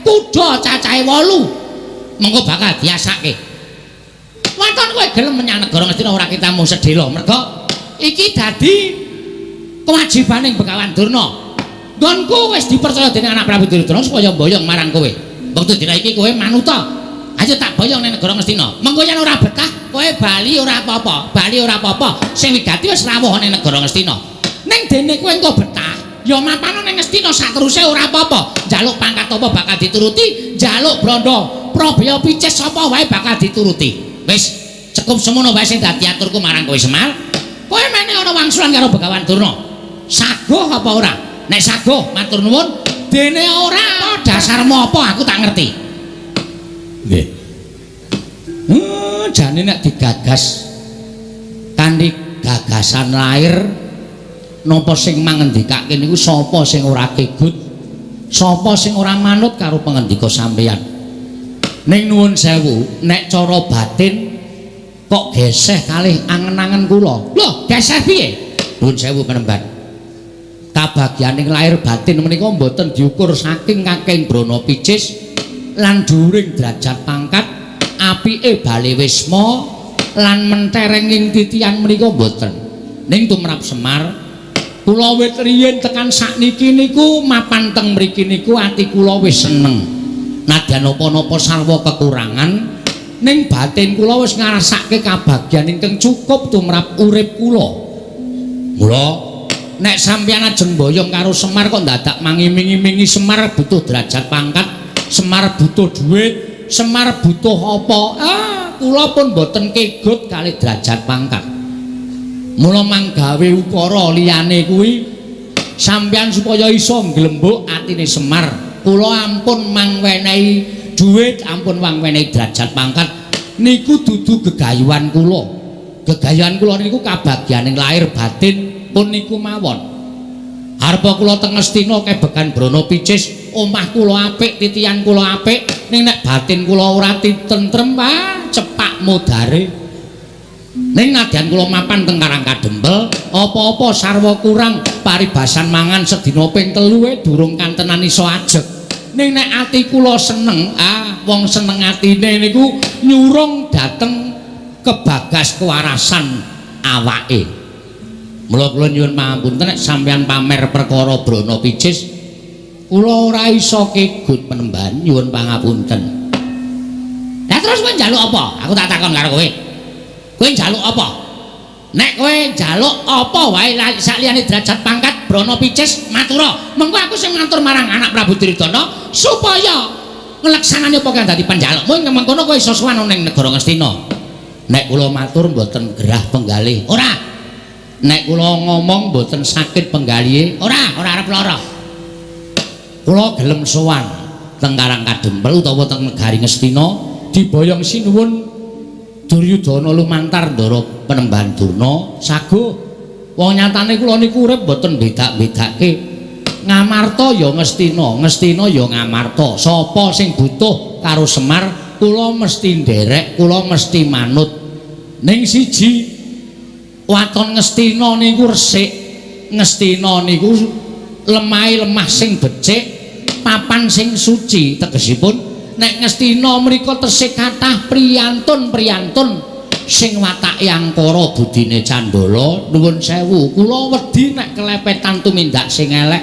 kuda cacahe 8. Mengko bakal diasake. Waton kowe gelem menyang negara Ngastina ora kitamu sedhela. Mergo iki dadi kewajibaning Begawan Durna. Nggonku wis dipercaya dening anak Prabu Duryudana supaya mboyong marang kowe. Wektu dina iki kowe manuta. Ayo tak boyong ning negara Ngastina. Mengko yen ora betah, kowe bali ora apa-apa. Bali ora apa-apa. Sing wigati wis rawuh ning negara Ngastina. Ning dene kowe engko betah, ya mapano ning Ngastina sateruse ora apa-apa. Njaluk pangkat apa bakal dituruti, njaluk Branda Prabaya Picis apa wae bakal dituruti. Wis cukup semono wae sing dadi aturku marang kowe Semar. Kowe meneh ana wangsulan karo Begawan Durna. Saguh apa ora? Nek saguh matur nuwun, dene ora dasarmu apa aku tak ngerti. Nggih. Jane nek digagas kanthi gagasan lair napa sing mangendikake niku sapa sing ora kegut, sapa sing ora manut karo pangendika sampeyan. Ning nuwun sewu, nek cara batin kok geseh kalih angen-angen kula. Lho, geseh piye? Nuwun sewu penemban. Kabagyaning lair batin menika mboten diukur saking kakeng Brana Picis lan dhuwuring derajat pangkat, apike bale wisma lan menterenging titian menika mboten. Ning tumrap Semar, kula wit riyin tekan sakniki niku mapan teng mriki niku ati kula wis seneng. Nadyan napa-napa sarwa kekurangan, ning batin kula wis ngrasake kabagyan ingkang cukup tumrap urip kula. Mula nek sampeyan ajeng boyong karo Semar kok dadak mangiming-imingi Semar butuh derajat pangkat, Semar butuh duit, Semar butuh apa? Kula pun boten kegut kali derajat pangkat. Mula manggawe ukara liyane kuwi sampeyan supaya iso nglembuk atine Semar. Kula ampun mangwenehi duit, ampun mangwenehi derajat pangkat. Niku dudu gegayuhan kula. Gegayuhan kula niku kabagyaning lahir batin pun niku mawon. Harpa kula teng Ngastina kebekan Brana Picis, omah kula apik, titian kula apik, ning nek batin kula ora tentrem, cepak modare. Ning nadyan kula mapan teng Karangkadempel, apa-apa sarwa kurang, paribasan mangan sedina ping 3 durung kantenan iso ajeg. Ning nek ati kula seneng, wong seneng atine niku nyurung dateng kebagas kewarasan awake. Mula kula nyuwun pangapunten nek sampeyan pamer perkara Brana Picis kula ora iso kegut penemban, nyuwun pangapunten. Lah terus kowe njaluk apa? Aku tak takon karo kowe. Kowe njaluk apa? Nek kowe njaluk apa wae sakliyane derajat pangkat Brana Picis matura. Mengko aku sing matur marang anak Prabu Duryudana supaya ngleksanani apa kang dadi panjalukmu mengkono kowe iso sowan ning negara Ngastina. Nek kula matur mboten gerah penggalih. Ora. Nek kula ngomong mboten sakit penggalihe, ora arep lara. Kula gelem sowan teng Karangkadempel utawa teng negari Ngastina diboyong sinuwun Duryudana lumantar ndara Penemban Durna saguh. Wong nyatane kula niku urip mboten bedak-bedake. Ngamarta ya Ngastina, Ngastina ya Ngamarta. Sapa sing butuh karo Semar, kula mesti nderek, kula mesti manut. Ning siji waton Ngastina niku resik, Ngastina niku lemah sing becik, papan sing suci. Tegesipun nek Ngastina mriku tesih kathah priyantun-priyantun sing watake angkara budine candala. Nuwun sewu, kula wedi nek kelepetan tumindak sing elek.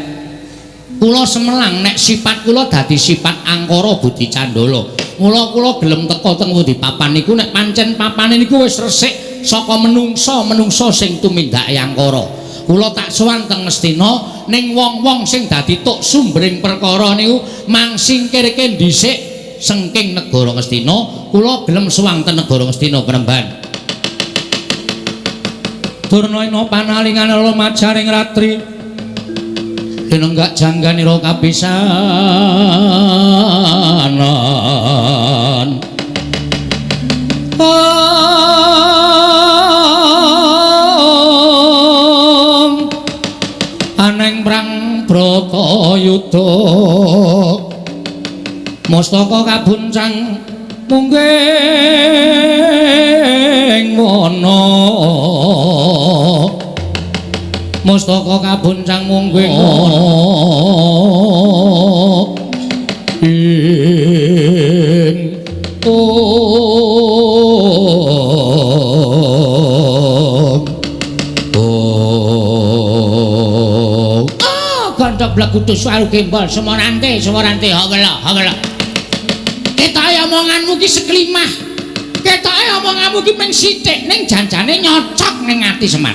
Kula semelang nek sifat kula dadi sifat angkara Budi Candala. Mula kula gelem teka teng pundi papan niku nek pancen papane niku wis resik saka menungsa sing tumindake angkara. Kula tak sowan teng Ngastina ning wong-wong sing dadi tuk sumbering perkara niku mangsingkirke dhisik sengking negara Ngastina. Kula gelem sowan teng negara Ngastina Penemban. Durna panalingan ala majaring ratri denenggak jangganira kapisanan aneng prang Bratayuda mastaka kabuncang mungging wana mastaka kabuncang mungging wana ing gandhok blegudu suaru gembol semorante hawala ketoke omonganmu ki seklimah ketoke omonganmu ki mung sithik ning janjane nyocok ning ati Semar.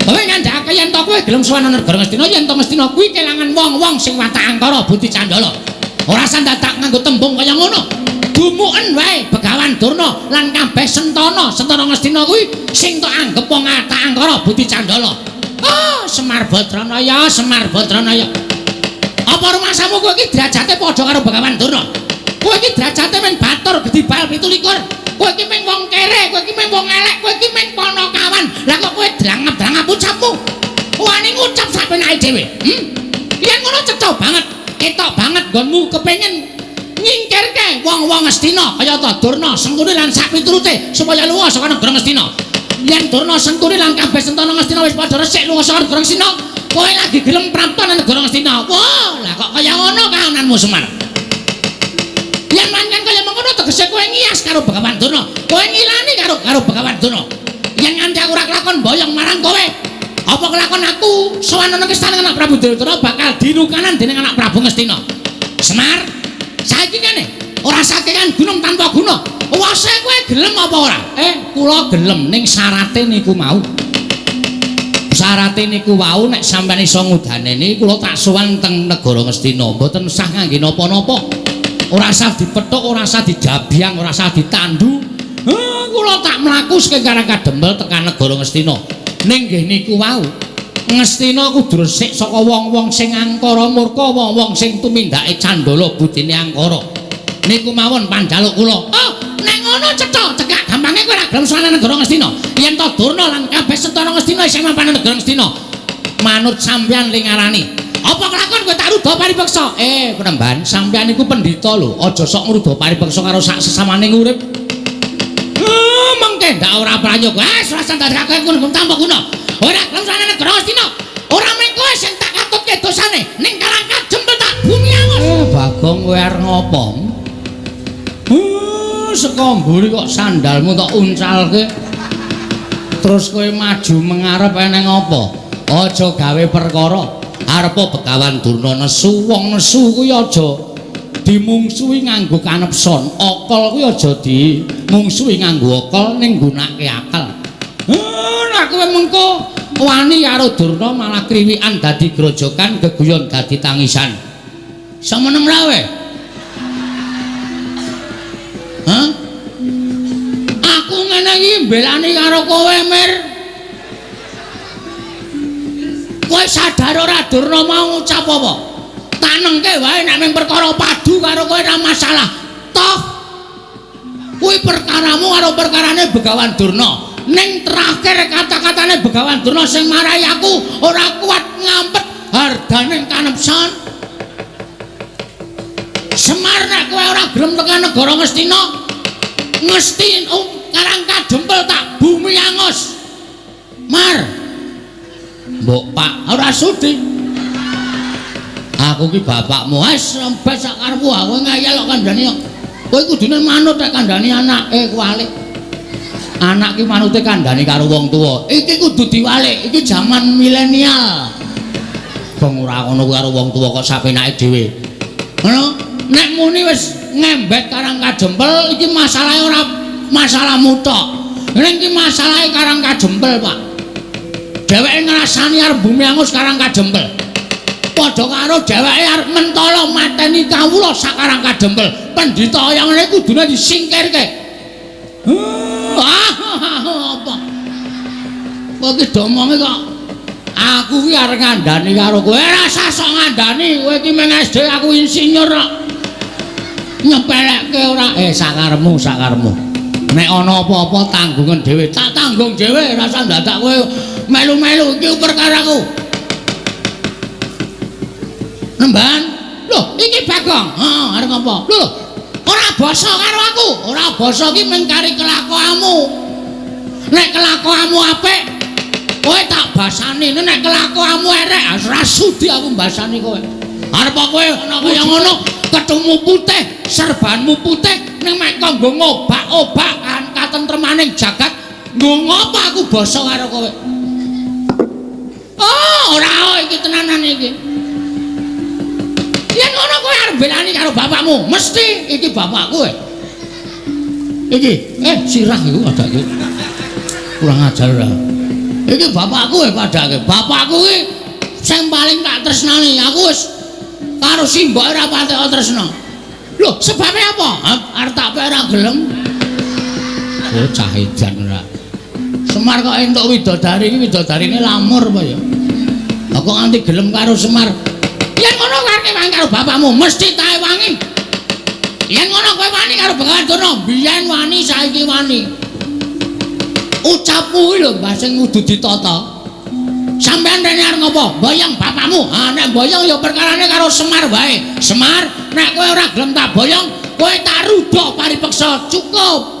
Kowe ngandhake yen to kowe gelem sowan negara Ngastina yen to Ngastina kuwi kelangan wong-wong sing watak angkara Budi Candala. Ora sandadak nganggo tembung kaya ngono. Dumuken wae Begawan Durna lan kabeh Sentana Ngastina kuwi sing tok anggep wong watak angkara Budi Candala. Oh, Semar Badranaya. Apa rumasamu kowe iki derajate padha karo Begawan Durna? Kowe iki derajate men batur gedibal 17. Kowe iki mung wong kere, kowe iki mung wong elek, kowe iki mung ponokawan. Lah kok kowe drangap-drangap ucapmu? Wani ngucap sapenake dhewe. Yen ngono cetha banget, ketok banget nggonmu kepengin nyingkirke wong-wong Ngastina kaya ta Durna, Sengkuni lan sak piturute supaya lunga saka negara Ngastina. Yen Durna, Sengkuni lan kabeh Sentana Ngastina wis padha resik lunga saka negara Ngastina, kowe lagi gelem prapta nang negara Ngastina. Wah, lah kok kaya ngono kahananmu Semar. Yen mangan kaya mengkono tegese kowe ngias karo Begawan Durna. Kowe ngilani karo Begawan Durna. Yen nganti aku ora kelakon boyong marang kowe, apa kelakon aku sowan ana kestane anak Prabu Duryudana bakal dinukanan dening anak Prabu Ngastina. Semar, saiki kene ora sakekan gunung tanpa guna. Wase kowe gelem apa ora? Kula gelem ning syarate niku mau. Syarate niku wau nek sampeyan iso ngudaneni kula tak sowan teng negara Ngastina. Mboten usah ngangge napa-napa. Ora usah dipethuk, ora usah dijabyang, ora usah ditandu. Kula tak mlaku saking Karangkadempel tekan negara Ngastina. Ning nggih niku wau. Ngastina kudu resik saka wong-wong sing angkara murka, wong-wong sing tumindake Candala budine angkara. Niku mawon panjaluk kula. Oh, nek ngono cetha, cekak gampange kowe ora gelem sowan negara Ngastina. Yen to Durna lan kabeh Sentana Ngastina isih mapan negara Ngastina. Manut sampeyan ling ngarani. Apa kelakon kowe tak ruda paripeksa? Penemban, sampeyan iku pendhita lho, aja sok ngruda paripeksa karo sak sesamaning urip. Mengke ndak ora prayoga. Ora sandhake kowe tanpa guna. Ora gelem sowan negara Ngastina. Ora mung kowe sing tak katutke dosane, ning Karangkadempel tak bumi angus. Bagong kowe arep ngopo? Saka mburi kok sandalmu tak uncalke. Terus kowe maju mengarep eneng apa? Aja gawe perkara. Arepa Begawan Durna nesu, wong nesu kuwi aja dimungsuhi nganggo kanepson. Okol kuwi aja dimungsuhi nganggo okol ning nggunakake akal. Nek kowe mengko wani karo Durna malah kriwikan dadi grojokan, geguyon dadi tangisan. Semeneng rawe. Aku ngene iki mbelani karo kowe, Mir. Kowe sadar ora Durna mau ngucap apa? Tanengke wae nek mung perkara padu karo kowe ora masalah. Toh kuwi perkaramu karo perkarane Begawan Durna. Ning terakhir kata-katane Begawan Durna sing marahi aku ora kuat ngampet hardaning kanepsan. Semar nek kowe ora gelem tekan negara Ngastina, mesti Karangkadempel tak bumi angus. Mar, mbok Pak, ora sudi. Aku ki bapakmu, wis rembes sak karepmu, aku ngayal kok kandhani kok. Kowe kudune manut nek kandhani anake kuwalik. Anak ki manute kandhani karo wong tuwa. Iki kudu diwalik, iki jaman milenial. Bagong ora ngono kuwi karo wong tuwa kok sapenake dhewe. Ngono, nek muni wis ngembet Karang Kajempel iki masalahe ora masalahmu tok. Ning iki masalahe Karang Kajempel, Pak. Dheweke ngrasani arep bumi angus Karang Kajempel. Padha karo dheweke arep mentala mateni kawula sak Karang Kajempel. Pendhita yang ngene kudune disingkirke. Apa? Kok iki domonge kok aku ki arep ngandani karo kowe. Rasa sok ngandani, kowe iki meng SD aku insinyur kok. Nyepelekke ora sakaremu. Nek ana apa-apa tanggungan dhewe, tak tanggung dhewe, rasa dadak kowe melu-melu iki perkaraku. Nemban, lho iki Bagong. Arep apa? Lho, ora basa karo aku. Ora basa iki mung kari kelakuanmu. Nek kelakuanmu apik, kowe tak basani. Nek kelakuanmu elek, ora sudi aku mbasani kowe. Arep kowe ana kaya ngono, kethumu putih, serbanmu putih, ning mek kanggo ngobak-obak kan katentremaning jagat. Nggo ngopo aku basa karo kowe? Ora iki tenanan iki. Yen ngono kowe arep belani karo bapakmu, mesti iki bapakku kowe. Iki, sirah iku padake. Kurang ajar ora. Iki bapakku padake. Bapakku iki sing paling tak tresnani. Aku wis karo simbok ora pati tresna. Lho, sebabe apa? Arep tak ora gelem. Cah edan ora. Semar kok entuk widodari iki widodarine lamur apa ya? Kok nganti gelem karo Semar. Yen ngono karep wani karo bapakmu mesti tae wangi. Yen ngono kowe wani karo Bengawan Durna, biyen wani saiki wani. Ucapmu lho mbah sing kudu ditata. Sampeyan rene arep ngopo? Boyong bapakmu. Nek boyong ya perkarane karo Semar wae. Semar, nek kowe ora gelem tak boyong, kowe tak rudha paripeksa. Cukup.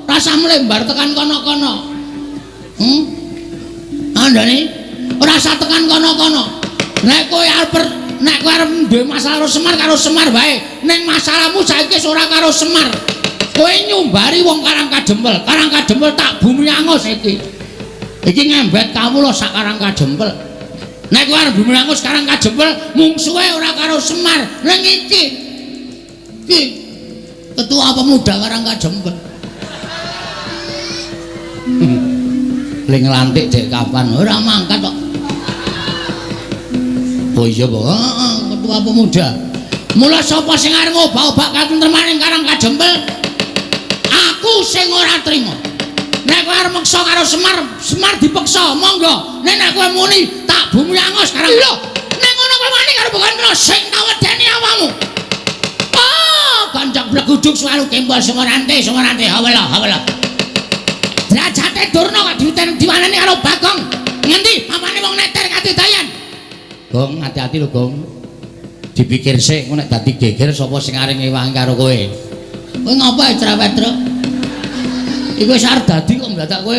Rasa mlembar tekan kono-kono. Andane ora usah tekan kono-kono. Nek kowe arep duwe masalah karo Semar wae. Ning masalahmu saiki wis ora karo Semar. Kowe nyumbari wong Karang Kajempel. Karang Kajempel tak bumi angus iki. Iki ngembet kawula sak Karang Kajempel. Nek kowe arep bumi angus Karang Kajempel, mungsuhe ora karo Semar. Ning iki ketua pemuda Karang Kajempel. Ling lantik dek kapan ora mangkat kok. Oh iya, Pak. Ketua pemuda. Mula sapa sing arep ngobak-obak katentremaning Karang Kajempel? Aku sing ora trima. Nek kowe arep meksa karo Semar, Semar dipeksa, monggo. Nek kowe muni tak bumi angus Karang. Lho, nek ngono kowe wani karo Bengawan sing tawedeni awakmu. Kancak bleguduk selalu kembal Semarante, hawala. Derajate Durna kok diwanani karo Bagong. Ngendi papane wong neter katidayan? Gong, hati-hati lho, Gong. Dipikir sik, nek dadi geger sapa sing arep ngewangi karo kowe. Kowe ngapa cerewet, Truk? Iku wis arep dadi kok mendadak kowe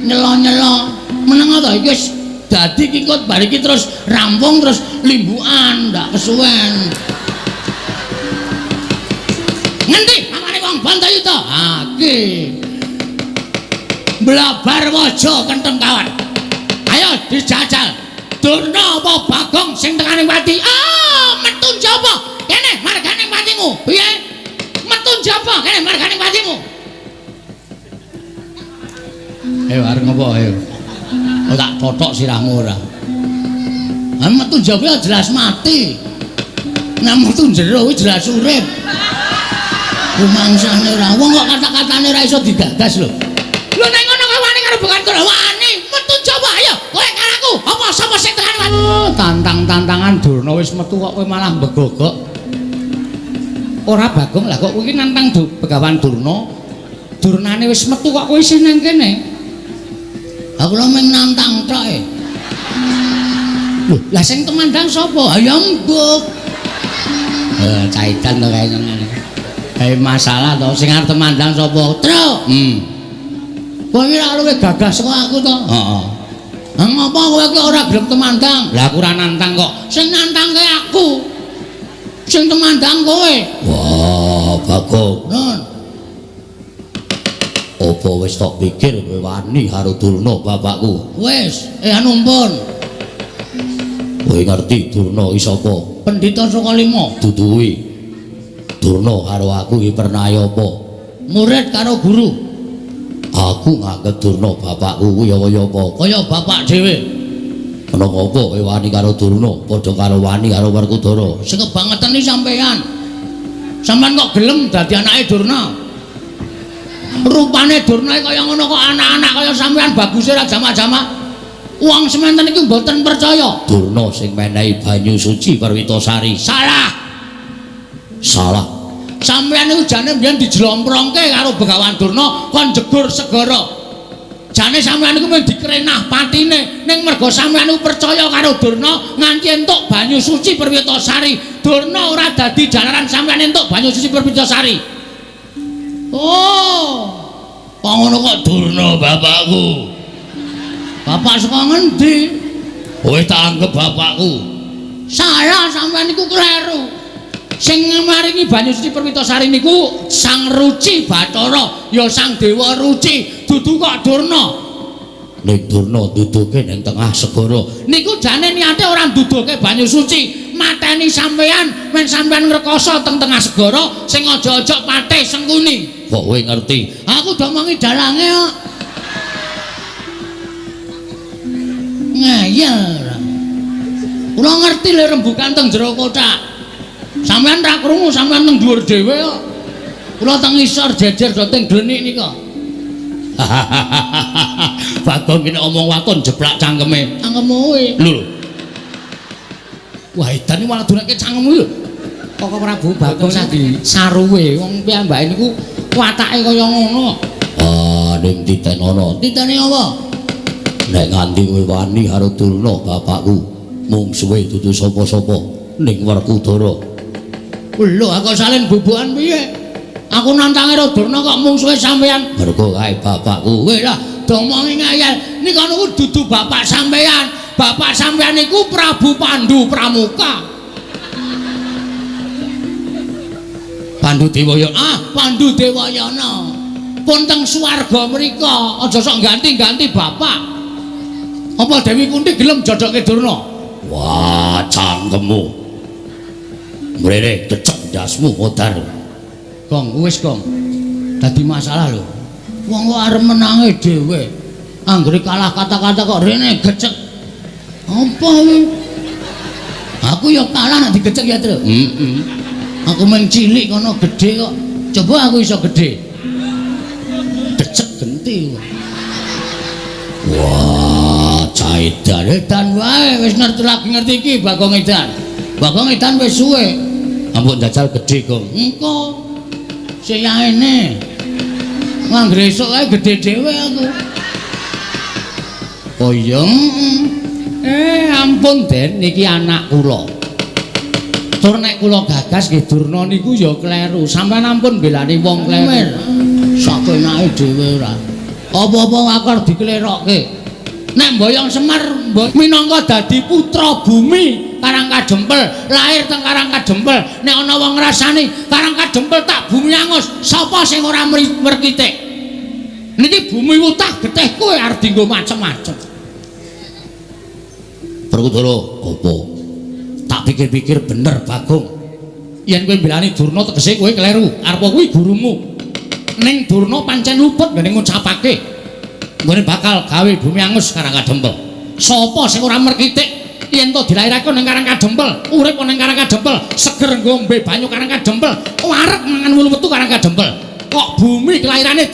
nyelo-nyelo. Meneng ta iki wis dadi kikut bar iki terus rampung terus limbukan, ndak kesuwen. Ngendi papane wong Bantayuda? Iki. Blabar waja kentem kawan. Ayo dijajal. Durna apa Bagong sing tekaning pati? Metu njaba. Kene marganing patimu. Piye? Metu njaba kene marganing patimu. Ayo arep ngopo ayo. Oh, tak totok sirahmu ora. Metu njaba jelas mati. Nek metu jero kuwi jelas urip. Rumangsane ora. Wong kok kata-katane ora iso digagas lho. Lho nek ngono kowe wani karo Bengawan wani metu coba ayo kowe karaku apa sapa sing tekan wani tantang-tantangan Durna wis metu kok kowe malah begogok ora Bagong lah kok kowe iki nantang Bengawan Durnane wis metu kok kowe isih nang kene aku lho mung nantang tok e lho lah sing temandang sapa ya mbok caitan to kae ngene masalah to sing arep temandang sapa Truk kowe ora luwih gagas kok aku to. Heeh. Ngapa kowe iki ora gelem temandang? Lah aku ora nantang kok. Sing nantangke aku. Sing temandang kowe. Wah, Bagong. Nun. Apa wis tok pikir kowe wani karo Durna bapakku? Wis, anumpun. Kowe ngerti Durna iki sapa? Pendhita saka lima. Dudu kuwi. Durna karo aku iki pernah apa? Murid karo guru. Aku nganggep Durna bapakku kuwi kaya apa? Kaya bapak dhewe. Ana apa kowe wani karo Durna padha karo wani karo Werkudara? Sing kebangetan iki sampean. Sampeyan kok gelem dadi anake Durna? Rupane Durna kaya ngono kok anak-anak kaya sampean baguse ra jamak-jamak. Wong semanten iki mboten percaya. Durna sing menehi banyu suci Perwitasari. Salah. Salah. Sampeyan niku jane mbiyen dijlomprongke karo Begawan Durna kon jegur segara. Jane sampeyan niku mung dikrenah patine ning mergo sampeyan niku percaya karo Durna nganti entuk banyu suci Perwitasari. Durna ora dadi jalaran sampeyan entuk banyu suci Perwitasari. Oh. Kok ngono kok Durna bapakku? Bapak saka ngendi? Kowe tak anggap bapakku. Salah sampeyan niku kleru. Sing maringi banyu suci Perwitasari niku Sang Ruci Bathara, ya Sang Dewa Ruci, dudu kok Durna. Ning Durna duduke ning tengah segara. Niku jane niate ora nduduhke banyu suci, mateni sampeyan men sampeyan ngrekoso teng tengah segara sing aja-aja patih sengkuni. Kok kowe ngerti? Aku domongi dalange kok. Ngeyel. Kula ngerti le rembugan teng jero kotak. Sampeyan ra krungu, sampeyan teng dhuwur dhewe kok. Kula teng isor jejer do teng dhenik nika. Bagong iki omong wakon jeblak cangkeme. Cangkemmu kuwi. Lho. Wah, edan iki malah dunake cangkemmu lho. Kok Prabu Bagong sadi saruwe wong piyambake niku watake kaya ngono. Ah, ning titen ana. Titene apa? Nek nganti kowe wani karo Durna bapakku, mung suwe dudu sapa-sapa ning Werkudara. Lho, aku salin bubukan piye? Aku nantangi karo Durna kok mung suwe sampeyan. Mergo kae bapakku. Kowe lah domongi ngayal. Nika niku dudu bapak sampeyan. Bapak sampeyan niku Prabu Pandu Pramuka. Pandu Dewayana. Pandu Dewayana. Pun teng swarga mrika, aja sok ganti-ganti bapak. Apa Dewi Kunti gelem jodoke Durna? Wah, cangkemmu. Mrene kecek ndasmu modar. Gong, wis Gong. Dadi masalah lho. Wong kok arep menange dhewe. Anggere kalah kata-kata kok rene gecek. Apa kuwi? Aku ya kalah nek digecek ya, Tru. Aku men cilik kono gedhe kok. Coba aku iso gedhe. Gecek genti. Wah, edan wae wis ngerti iki Bagong Edan. Bagong Edan wis suwe. Ampun jajal gedhe, Gong. Engko seyane. Anggere esuk ae gedhe dhewe aku. Oh iya. Ampun Den, niki anak kula. Tur nek kula gagas nggih Durna niku ya kleru. Sampeyan ampun belani wong kleru. Sakenake dhewe ora. Apa-apa akar diklerokke. Nek Mboyong Semar minangka dadi putra bumi Karangkadempel, lahir teng Karangkadempel. Nek ana wong ngrasani Karangkadempel tak bumi angus, sapa sing ora merkitik? Niki bumi wutah getih kowe arep dienggo macem-macem. Werkudara, apa? Tak pikir-pikir bener Bagong. Yen kowe mbelani Durna tegese kowe kleru. Arep kuwi gurumu. Ning Durna pancen luput ngene ngucapake. Nggone bakal gawe bumi angus Karangkadempel. Sapa sing ora merkitik yen to dilairake ning Karangkadempel, urip ning Karangkadempel, seger ngombe banyu Karangkadempel, arep mangan wulu wetu Karangkadempel. Kok bumi kelairane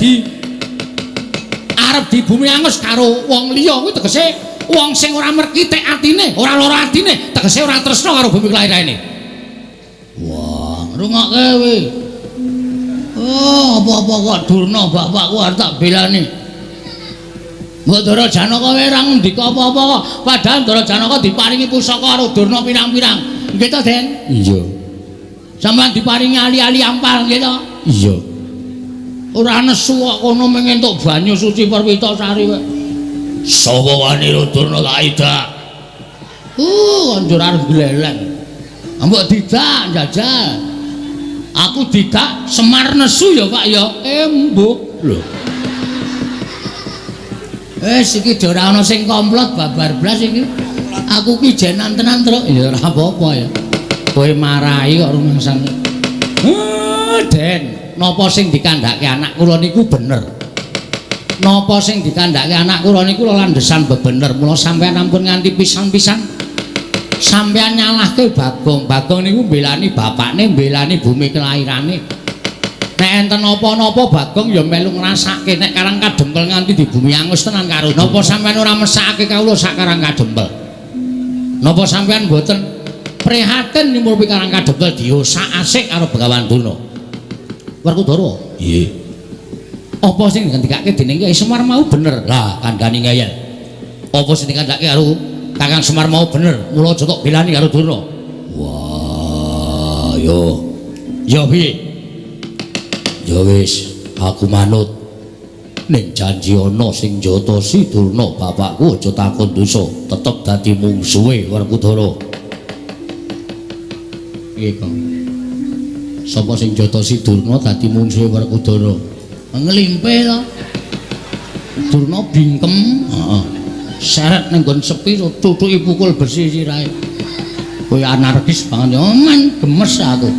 arep di bumi angus karo wong liya kuwi tegese wong sing ora merkitik atine, ora lara atine, tegese ora tresna karo bumi kelairane. Wah, rungokke kowe. Oh, apa-apa kok Durna bapakku arep tak belani. Mbok Dara Janaka wae ra ngendika apa-apa kok. Padahal Dara Janaka diparingi pusaka karo Durna pirang-pirang. Nggih to, Den? Iya. Sampeyan diparingi ali-ali ampal nggih to? Iya. Ora nesu kok kono mung entuk banyu suci Perwitasari wae. Sapa wani Durna tak idak? Kondur arep gleleng. Mbok didak jajal. Aku didak Semar nesu ya, Pak ya. Mbok. Lho. Iki ora ana sing komplot babar blas iki. Aku ki jenan tenan truk. Ya ora apa-apa ya. Kowe marahi kok rumangsane. Den, napa sing dikandhake anak kula niku bener. Napa sing dikandhake anak kula niku landesan bebener. Mula sampeyan ampun nganti pisan-pisan sampeyan nyalahke Bagong. Bagong niku mbelani bapakne, mbelani bumi kelairane. Nek enten apa-napa Bagong ya melu ngrasake nek Karang Kadempel nganti di bumi angus tenan karo. Napa sampeyan ora mesake kawula sak Karang Kadempel? Napa sampeyan mboten prihatin nimulpi Karang Kadempel diosak asik karo Begawan Durna? Werkudara. Nggih. Apa sing ngendikake dening Kyai Semar mau bener? Lah, kandhani ngayal. Apa sing dikandhake karo Kakang Semar mau bener? Mula aja tok belani karo Durna. Wah, yo. Yo piye? Ya wis, aku manut. Ning janji ana sing Jatasi Durna bapakku aja takon dosa, tetep dadi mungsuhe Werkudara. Piye, Kang? Sapa sing Jatasi Durna dadi mungsuhe Werkudara? Nglimpe to. Durna bingkem, heeh. Seret ning nggon sepi tutuki pukul besi sirahe. Kowe anarkis banget ya, man gemes aku.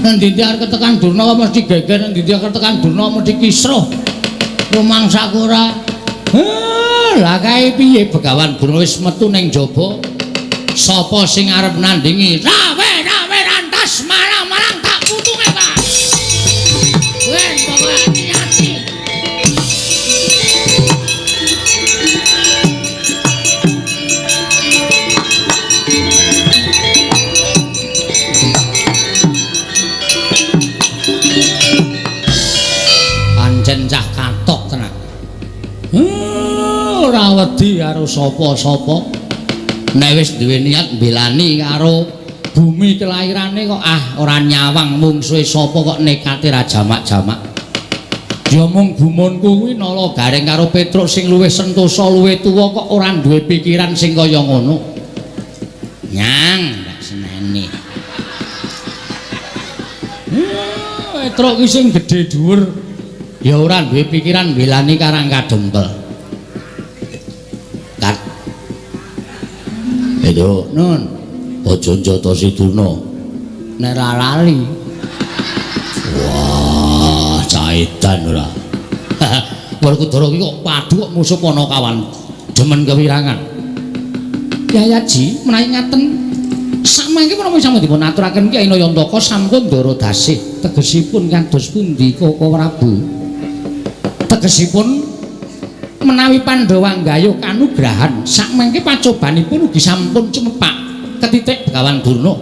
Nang ndi arep ketekan Durna kok mesti geger, nang ndi arep ketekan Durna mesti kisruh. Rumangsa ora. Lah kae piye Begawan Durna wis metu ning jaba. Sapa sing arep nandingi? Rawe rantas marang tak putunge, Pak. Wes pokoke hati-hati. Pancen cah katok tenan. Ora wedi karo sapa-sapa. Nek wis duwe niat mbelani karo bumi kelairane kok ora nyawang mungsuhe sapa kok nekate ra jamak-jamak. Ya mung gumunku kuwi nala garing karo Petruk sing luwih sentosa luwih tuwa kok ora duwe pikiran sing kaya ngono. Nyang, ndak seneni. Petruk ki sing gedhe dhuwur ya ora duwe pikiran mbelani Karang Kadempel. Kat. Ayo, Nun. Aja Jatasi Durna. Nek ra lali. Wah, caedan ora. Werkudara ki kok padu kok musuh Panakawan. Demen kewirangan. Yayaji menawi ngaten samangke menapa sampun dipun aturaken Kyai Nayantaka sampun ndara dasih. Tegesipun kados pundi Koko Prabu? Tegesipun menawi Pandhawa nggayuh kanugrahan sakmangke pacobanipun ugi sampun cemepak ketitik Begawan Durna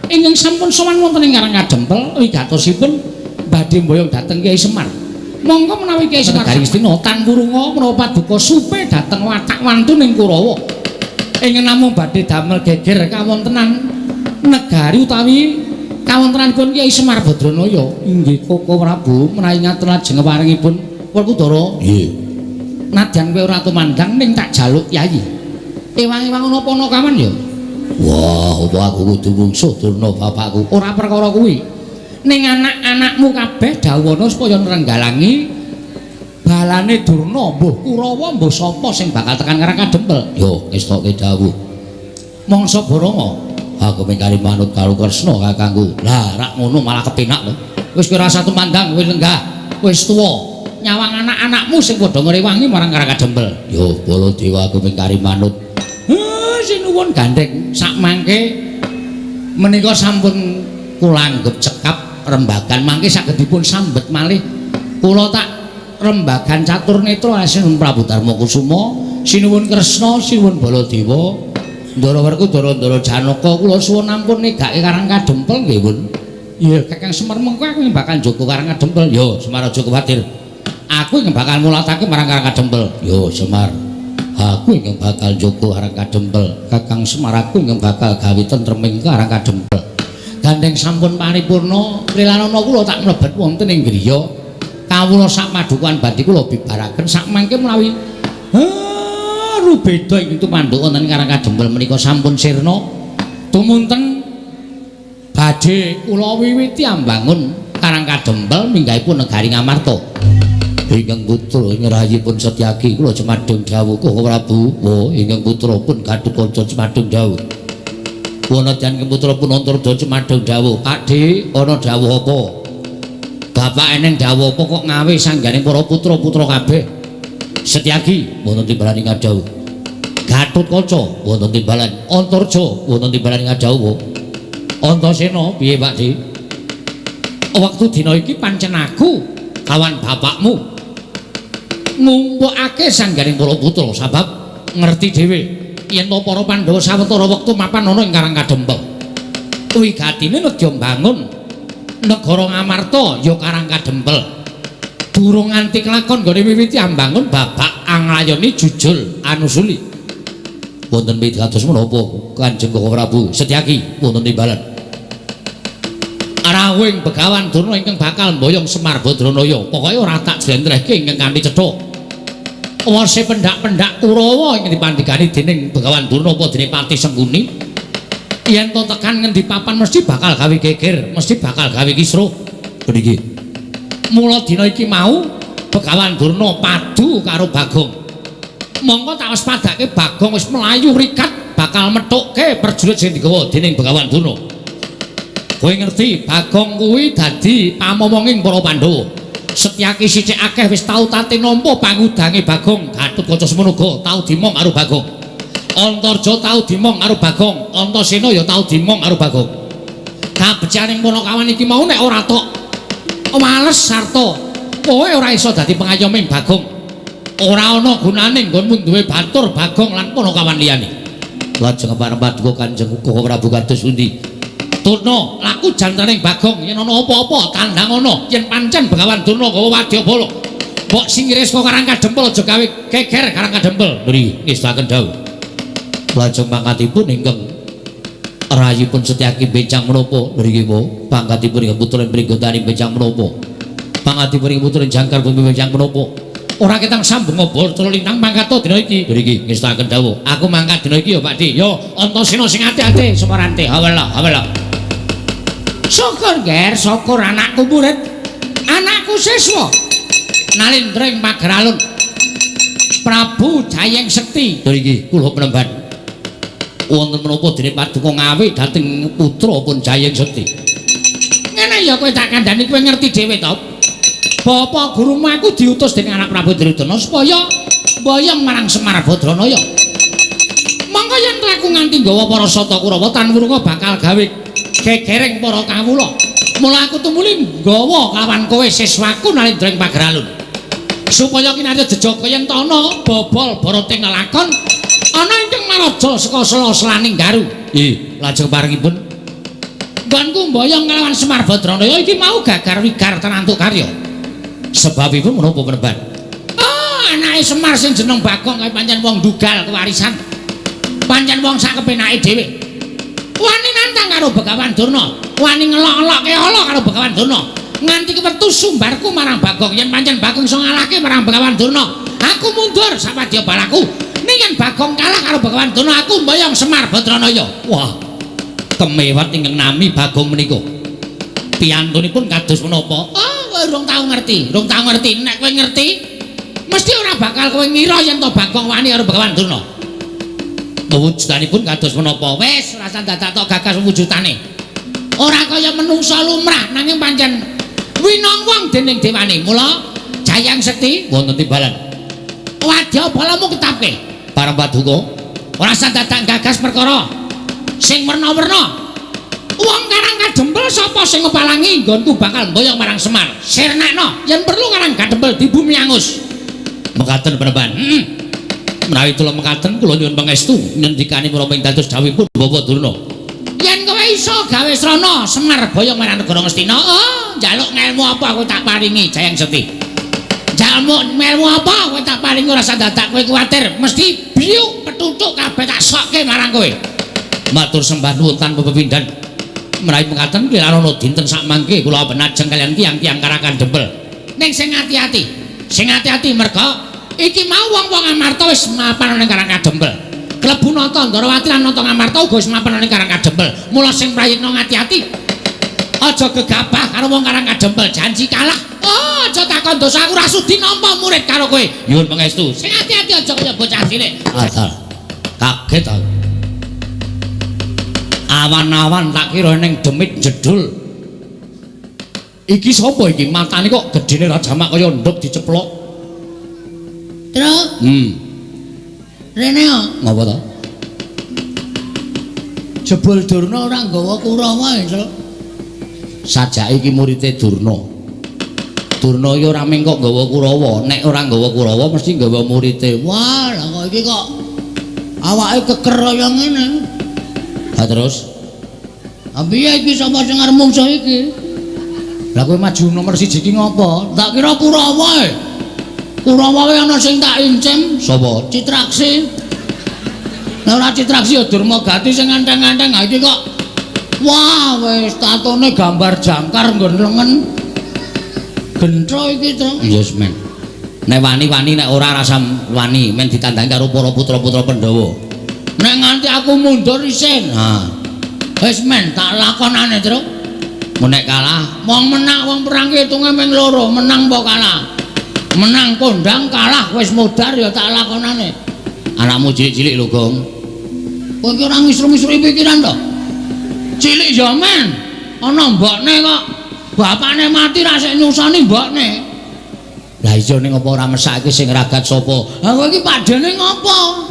ingkang sampun sowan wonten ing Karang Kadempel wigatosipun badhe mboyong dhateng Kyai Semar. Monggo menawi Kyai Semar Garistina tan purunga menawa paduka supe dhateng watak wantu ning Kurawa ingkang namung badhe damel geger kawontenan negari utawi kawontenanipun Kyai Semar Badranaya. Inggih Koko Prabu menawi ngatur lajeng paringipun Werkudara. Nggih. Nadyan kowe ora tumandang ning tak jaluk Yayi. Ewang-ewang ana Panakawan ya. Wah, apa aku kudu mungsuh Durna bapakku? Ora perkara kuwi. Ning anak-anakmu kabeh dawana supaya nrenggalangi balane Durna, mbuh Kurawa, mbuh sapa sing bakal tekan Karang Kadempel. Yo, estoke dawuh. Mangsa Baranga, aku mengkari manut karo Kresna kakangku. Lah, rak ngono malah kepenak lho. Wis kowe rasa tumandang, kowe lenggah. Wis tuwa. Nyawang anak-anakmu sing padha ngrewangi marang Karang Kadempel. Yo, Baladewa aku mengkari manut. Sinuwun gandeng sakmangke menika sampun kula anggep cekap rembagan mangke saged dipun sambet malih kula tak rembagan catur netra Sinuwun Prabu Darmakusuma, sinuwun Kresna, sinuwun Baladewa, Ndara Werkudara, Ndara Janaka kula suwun ampun negake Karang Kadempel nggih, Pun. Iya, Kakang Semar mengko aku bakal njogo Karang Kadempel. Yo, Semar aja kuwatir. Aku yang bakal mulatake marang Karang Kadempel. Yo, Semar. Aku yang bakal njogo Karang Kadempel. Kakang Semar aku yang bakal gawe tentreming Karang Kadempel. Gandeng sampun paripurna, prilanana kula tak mlebet wonten ing griya. Kawula sak padukan badhe kula bibaraken sakmangke menawi rubeda ing tumanduk wonten Karang Kadempel menika sampun sirna. Tumunten badhe kula wiwiti ambangun Karang Kadempel minggahipun negari Ngamarta. Ingkang putra ngerahipun Setyaki kula Cemadung dawuh Koko Prabu. Oh, ingkang putra pun Gatotkaca Cemadung dawuh. Wanadyan putra pun Antarja Cemadung dawuh. Pakde ana dawuh apa? Bapak eneng dawuh apa kok ngawe sanggane para putra-putra kabeh? Setyaki wonten timbalan ingkang dawuh. Gatotkaca wonten timbalan. Antarja wonten timbalan ingkang dawuh. Antasena piye Pakde? Wektu dina iki pancen aku kawan bapakmu ngumpulake sanggaring para putra sebab ngerti dhewe yen to para Pandhawa sawetara wektu mapan ana ing Karang Kadempel. Wigatine nedya mbangun negara Ngamarta ya Karang Kadempel. Durung nganti kelakon nggone miwiti ambangun bapak anglayoni jujul anusuli. Wonten pitados menapa Kanjeng Koko Prabu Setyaki wonten timbalan. Rawing Begawan Durna ingkang bakal mboyong Semar Badranaya pokoke ora tak jlentrehke ingkang kanthi cetha. Wase pendak-pendak Kurawa ingkang dipandhigani dening Begawan Durna apa dening Pati Sengkuni yen to tekan ngendi papan mesti bakal gawe geger, mesti bakal gawe kisruh. Niki. Mula dina iki mau Begawan Durna padu karo Bagong. Monggo tak wis padake Bagong wis mlayu rikat bakal methukke prajurit sing digawa dening Begawan Durna. Kowe ngerti Bagong kuwi dadi pamomonging para Pandhawa. Setyaki sithik akeh wis tau tate nampa pangudange Bagong. Gatotkaca semono tau dimong karo Bagong. Antarja tau dimong karo Bagong. Antasena ya tau dimong karo Bagong. Kabecianing Panakawan iki mau nek ora tok males sarta kowe ora iso dadi pengayoming Bagong. Ora ana gunane nggonmu duwe batur Bagong lan Panakawan liyane. Lajeng panempat Kanjeng Koko Prabu kados pundi? Durna laku jantaning Bagong yen ana apa-apa tandang ana yen pancen Begawan Durna gawa wadyabala mbok singiris kok Karang Kadempel aja gawe geger Karang Kadempel. Nggih ngestaken dawuh. Lajeng pangkatipun ingkang rayipun Setyaki bencang menapa mriki po pangkatipun ingkang putra Pringgotani bencang menapa pangkatipun ingkang putra Jangkar Bumi bencang menapa ora ketang sambung ngobol cara lintang mangkat dina iki. Mriki ngestaken dawuh. Aku mangkat dina iki ya Pakde. Ya Antasena sing ati-ati Sumarante. Hawala. Syukur ger, syukur anakku murid, anakku siswa. Nalindring Magralun, Prabu Jayeng Sekti. Niki kula penemban. Wonten menapa dening Paduka Ngawi dhateng putra pun Jayeng Sekti. Ngene ya kowe tak kandhani kowe ngerti dhewe to. Bapak gurumu aku diutus dening anak Prabu Duryudana supaya mboyong marang Semar Badranaya. Mangka yen aku nganti nggawa para Sata Kurawa tan wurunga bakal gawe gegereng para kawula. Mula aku tumuli nggawa kawan kowe siswaku nalindring Magralun. Supaya kinarya jejaka yen ta ana bobol boroting lakon ana ingkang maraja saka sela-selaning garu. Nggih, lajeng paringipun nggonku mboyong kalawan Semar Badranaya iki mau gagar wigar tenantuk karya. Sebabipun menapa peneban? Oh, anake Semar sing jeneng Bagong kae pancen wong dugal kewarisan. Pancen wong sak kepenake dhewe. Wani nantang karo Begawan Durna, wani ngelok-elokke ala karo Begawan Durna. Nganti kepetu sumbarku marang Bagong yen pancen Bagong iso ngalahke marang Begawan Durna. Aku mundur sapadya balaku. Ning yen Bagong kalah karo Begawan Durna, aku mboyong Semar Badranaya. Wah. Kemewat ingkang nami Bagong menika. Piyantunipun kados menapa? Oh, kowe urung tau ngerti. Nek kowe ngerti, mesti ora bakal kowe ngira yen to Bagong wani karo Begawan Durna. Wujudanipun kados menapa? Wis rasa dadak tok gagas wujudane. Ora kaya menungsa lumrah nanging pancen winong-wong dening dewane. Mula Jayang Sekti wonten timbalan. Wadyabalamu ketapke bareng Paduka. Ora rasa dadak gagas perkara sing werna-werna. Wong Karang Kadempel sapa sing ngepalangi nggonku bakal mboyong marang Semar. Sirnekno yen perlu Karang Kadempel di bumi angus. Mekaten peneban. Menawi kula mekaten kula nyuwun pangestu ngendikane menapa ing dados dawuhipun Bapak Durna. Yen kowe iso gawe srana Semar boyong marang negara Ngastina, oh, njaluk ngelmu apa aku tak paringi Jayang Sekti. Njaluk ngelmu apa kowe tak paringi ora usah dadak kowe kuwatir, mesti biuk petutuk kabeh tak sokke marang kowe. Matur sembah nuwun tanpa pepindhan. Menawi mekaten kirana dinten sak mangke kula benajeng kalian tiyang-tiyang Karang Kadempel. Ning sing ati-ati merga iki mau wong-wong Amarta wis mapan ning Karang Kadempel. Klebu Nata Ndarawati lan Nata Amarta uga wis mapan ning Karang Kadempel. Mula sing prayitna ngati-ati. Aja gegabah karo wong Karang Kadempel, janji kalah. Oh, aja takon dosa aku ra sudi nampa murid karo kowe. Nyuwun pangestu. Sing ati-ati aja kaya bocah cilik. Asal. Kaget aku. Awan-awan tak kira ning demit jedul. Iki sapa iki? Matane kok gedene Raja Mak kaya nduk diceplok. Terus? Rene kok. Ngapa to? Jebul Durna ora nggawa Kurawa ya, sajake iki murite Durna. Durna iki ora mung kok nggawa Kurawa, nek ora nggawa Kurawa mesti nggawa murite. Wah, lah kok iki kok awake keker kaya ngene. Ha terus? Ha piye iki sapa sing arep mungsuh iki? Lah kowe maju nomor 1 iki ngopo? Tak kira Kurawa e. Kurawa wae ana sing tak incem. Sapa? Citraksi. Lah ora Citraksi ya Durmagati sing nganteng-nganteng. Ha iki kok wah wis tatone gambar jangkar nggon lengen. Gentro iki to. Yes, men. Nek wani-wani nek ora rasa wani, men ditandangi karo para putra-putra Pandhawa. Nek nganti aku mundur isin. Ha. Wis men tak lakonane, Truk. Menek kalah, wong menang wong perang ki hitunge mung loro, menang apa kalah? Menang kondang, kalah wis modar ya tak lakonane. Anakmu cilik-cilik lho, Gong. Kowe ki ora ngisru-ngisru pikiran to? Cilik ya men. Ana mbokne kok. Bapakne mati ra sik nyusoni mbokne. Lah iya ning apa ora mesake sing ragat sapa? Ha kowe iki padane ngopo?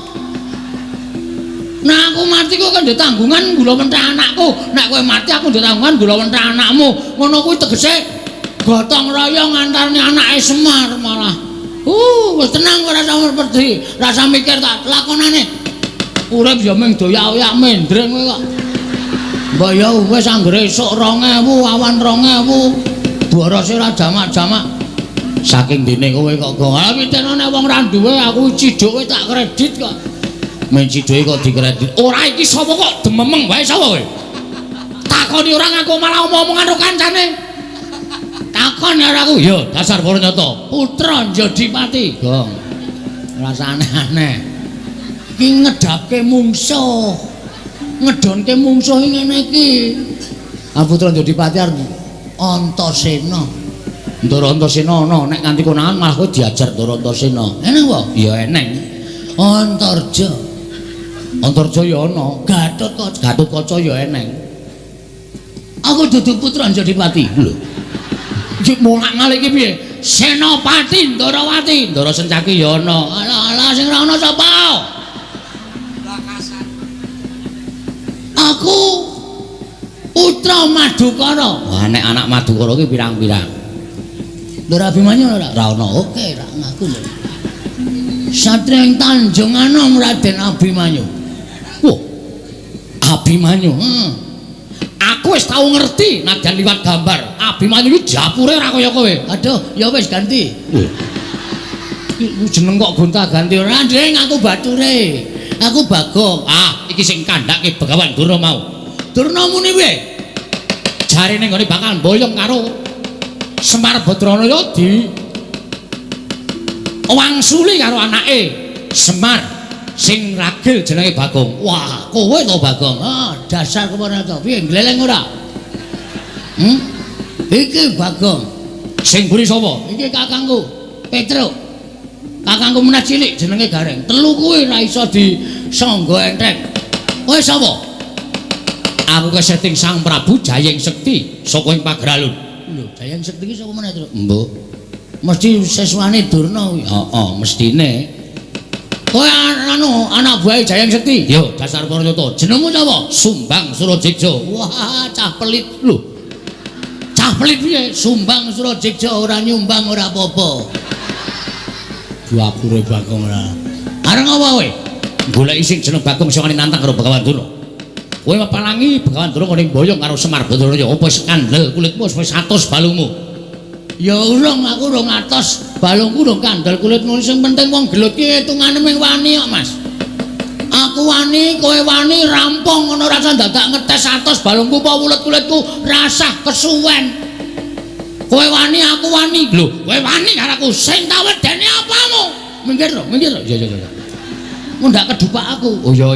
Nah aku mati kok kan tanggungan gula mentah anakku. Nek kowe mati aku tanggungan gula mentah anakmu. Ngono kuwi tegese gotong royong antarane anake Semar malah. Wis tenang ora usah pedhi, ora usah mikir tak lakonane. Urip ya mung doyak-oyak mendreng kowe kok. Mbok ya wis anggere esuk 2000, awan 2000. Borose ora jamak-jamak. Saking dene kowe kok gong. Ah pitene nek wong ra duwe aku ciduk tak kredit kok. Men ciduke kok dikredit. Ora iki sapa kok dememeng wae sapa kowe? Takoni ora ngaku malah omong-omongan karo kancane. Takon ya aku. Yo, dasar Purnyata. Putra Jodipati, Gong. Rasane aneh. Iki ngedapke mungsuh. Ngedonke mungsuh ngene iki. Ah Putra Jodipati arep Antasena. Ndara Antasena ana nek nganti konangan malah kowe diajar Ndara Antasena. Eneng apa? Ya eneng. Antarja. Antarja ya ana, Gatotkaca ya eneng. Aku dudu putra Jodipati lho. Iki molak-malik iki piye? Senopati Ndarawati, Ndara Sencaki ya ana. Alah sing ora ana sapa? Aku putra Madukara. Wah nek anak Madukara iki pirang-pirang. Ndara Abimanyu ora ana. Oke, ra ngaku lho. Satria ing Tanjung Anom Raden Abimanyu. Wah, Abimanyu. Aku wis tau ngerti najan liwat gambar. Abimanyu iki japure ora kaya kowe. Aduh, ya wis ganti. Iku jeneng kok gonta-ganti ora, Ndring, aku bature. Aku Bagong. Ah, iki sing kandhake Begawan Durna mau. Durna muni piye? Jarine nggone bakal mboyong karo Semar Badranaya di wangsuli karo anake Semar sing ragil jenenge Bagong. Wah, kowe to Bagong. Ah, dasar keponakan. Piye gleleng ora? Iki Bagong. Sing mburi sapa? Iki kakangku, Petruk. Kakangku menah cilik jenenge Gareng. Telu kuwi ra iso disangga entheng. Kowe sapa? Aku keseting Sang Prabu Jayeng Sekti saka ing Pagralun. Lho, Jayeng Sekti iki sapa meneh, Truk? Mbok. Mesti sesuane Durna kuwi. Heeh, mestine. Kowe anu anak buah Jayeng Sekti. Yo, dasar Purnyata. Jenengmu sapa? Sumbang Surajigja. Wah, cah pelit lho. Cah pelit piye? Sumbang Surajigja ora nyumbang ora apa-apa. Duapure Bagong ora. Areng apa kowe? Goleki sing jeneng Bagong sing nantang karo Begawan Durna. Kowe mapalangi Begawan Durna ning boyong karo Semar Badranaya. Apa skandal kulitmu wis 100 balungmu? Ya urung aku urung atos balungku urung kandel kulitmu sing penting wong gelut ki hitungane ming wani kok Mas. Aku wani, kowe wani rampung ngono rasa dadak ngetes 100 balungku apa wulet kulitku rasah kesuwen. Kowe wani aku wani. Lho, kowe wani karo aku sing tak wedeni apamu? Minggir lho. Ya. Mundak kedupak aku. Oh ya.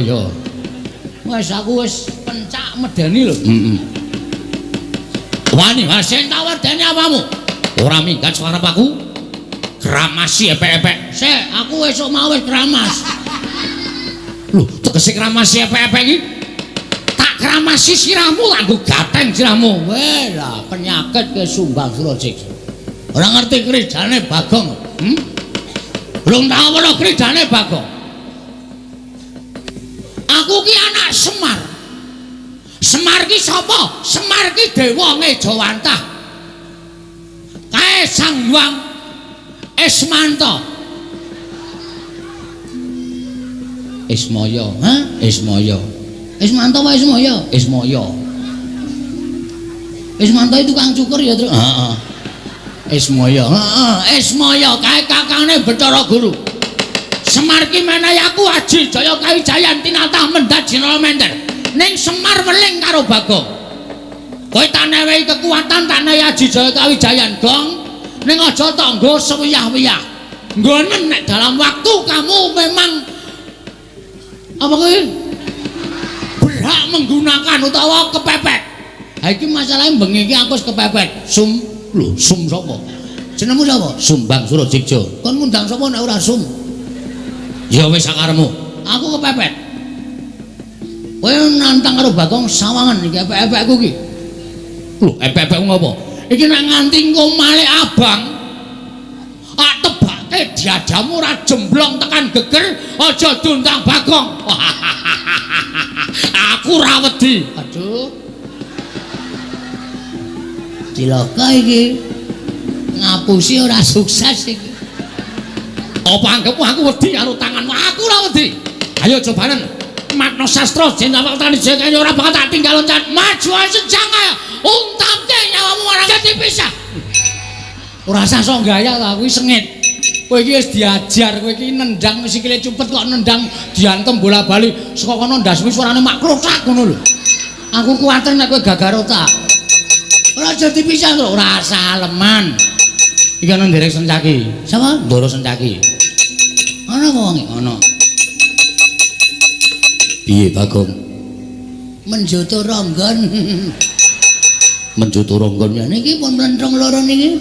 Wis aku wis pencak medeni lho. Wani, sing tak wedeni apamu? Ora minggat suara aku. Kramasi epek-epek. Sik, aku esuk mau wis kramas. Lho, tegese kramasi epek-epek iki? Tak kramasi sirahmu nganggo gateng sirahmu. Weh lah, penyakit ke Sumbang Surajiksa. Ora ngerti kridane Bagong. Belum tahu apa kridane Bagong. Aku ki anak Semar. Semar ki sapa? Semar ki dewa Ngejawantah. Kae Sang Hyang Ismanta. Ismaya, ha? Ismaya. Ismanta apa Ismaya? Ismaya. Ismanta itu tukang cukur ya, Tru? Heeh. Ismaya. Heeh, Ismaya kae kakangane Bathara Guru. Semar ki menehi aku Aji Jaya Kawijayan tinatah mendhat Jinala Menter. Ning Semar weling karo Bagong. Kowe tak newehi kekuatan tak nehi Aji Jaya Kawijayan, Gong. Ning aja tok nggo sewiyah-wiyah. Nggonen nek dalam waktu kamu memang apa kuwi? Berhak menggunakan utawa kepepet. Ha iki masalahe bengi iki aku wis kepepet. Lho, Sum sapa? Jenengmu sapa? Sumbang Surajiksa. Kon ngundang sapa nek ora Sum? Ya wis sakaremu. Aku kepepet. Kowe nantang karo Bagong sawangan iki epek-epekku iki. Lho, epek-epekmu ngopo? Iki nek nganti engko malih abang, ak tebake diadamu ora jemblong tekan geger, aja diundang Bagong. Aku ora wedi. Aduh. Cilaka iki. Ngapusi ora sukses iki. Apa anggapmu aku wedi karo tanganmu? Aku ora wedi. Ayo cobanen. Matno sastra jenawal tani jengke ora bakal tak tinggal loncat. Maju senjang kaya untamke nyawamu ora dadi pisah. Ora usah sok gaya ta kuwi sengit. Kowe iki wis diajar, kowe iki nendang sikile cupet kok nendang diantem bola-bali saka kono ndasmu suarane mak krotak ngono lho. Aku kuwatir nek kowe gagar otak. Ora dadi pisah lho, ora usah aleman. Iki ana nderek Sencaki. Sapa? Ndoro Sencaki. Ana apa wong iki? Ana. Piye Bagong? Menjuto ronggon. Menjuto ronggon ya niki pun mlentrong loro niki.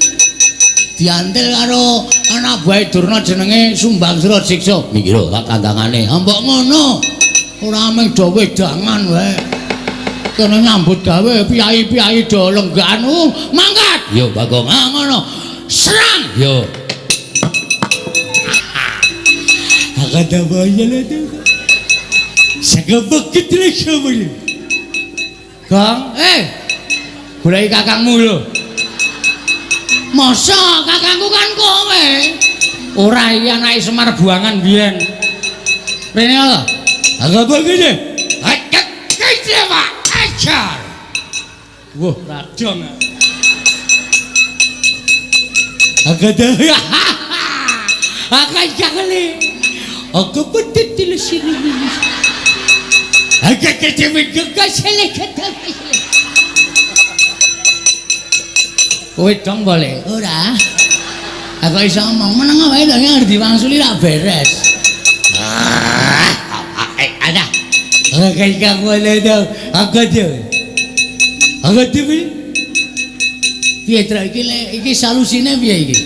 Diantil karo anak buah Durna jenenge Sumbang Surajiksa. Niki lho tak tandangane. Mbok ngono. Ora mung do wedangan wae. Kene nyambut gawe piyai-piyai do lenggan. Mangkat. Yo Bagong. Ah ngono. Serang. Yo. Agak bayar lah tu. Saged bukit lek sampeyan. Kang, goleki kakangmu lho. Masa kakangku kan kowe. Ora iki anake Semar Buangan biyen. Rene lho. Agak begini. Agak kece Pak. Ajar. Wah, radong. Agak dah. Agak jagale. Agak betit di sini. Agak kecewa juga selek kata. Kowe dong boleh? Ora. Aku iso ngomong meneng wae lho nek diwangsuli ra beres. Ada. Agak kamu boleh dong. Agak tuh. Agak tuh. Piye tra iki salusine piye iki?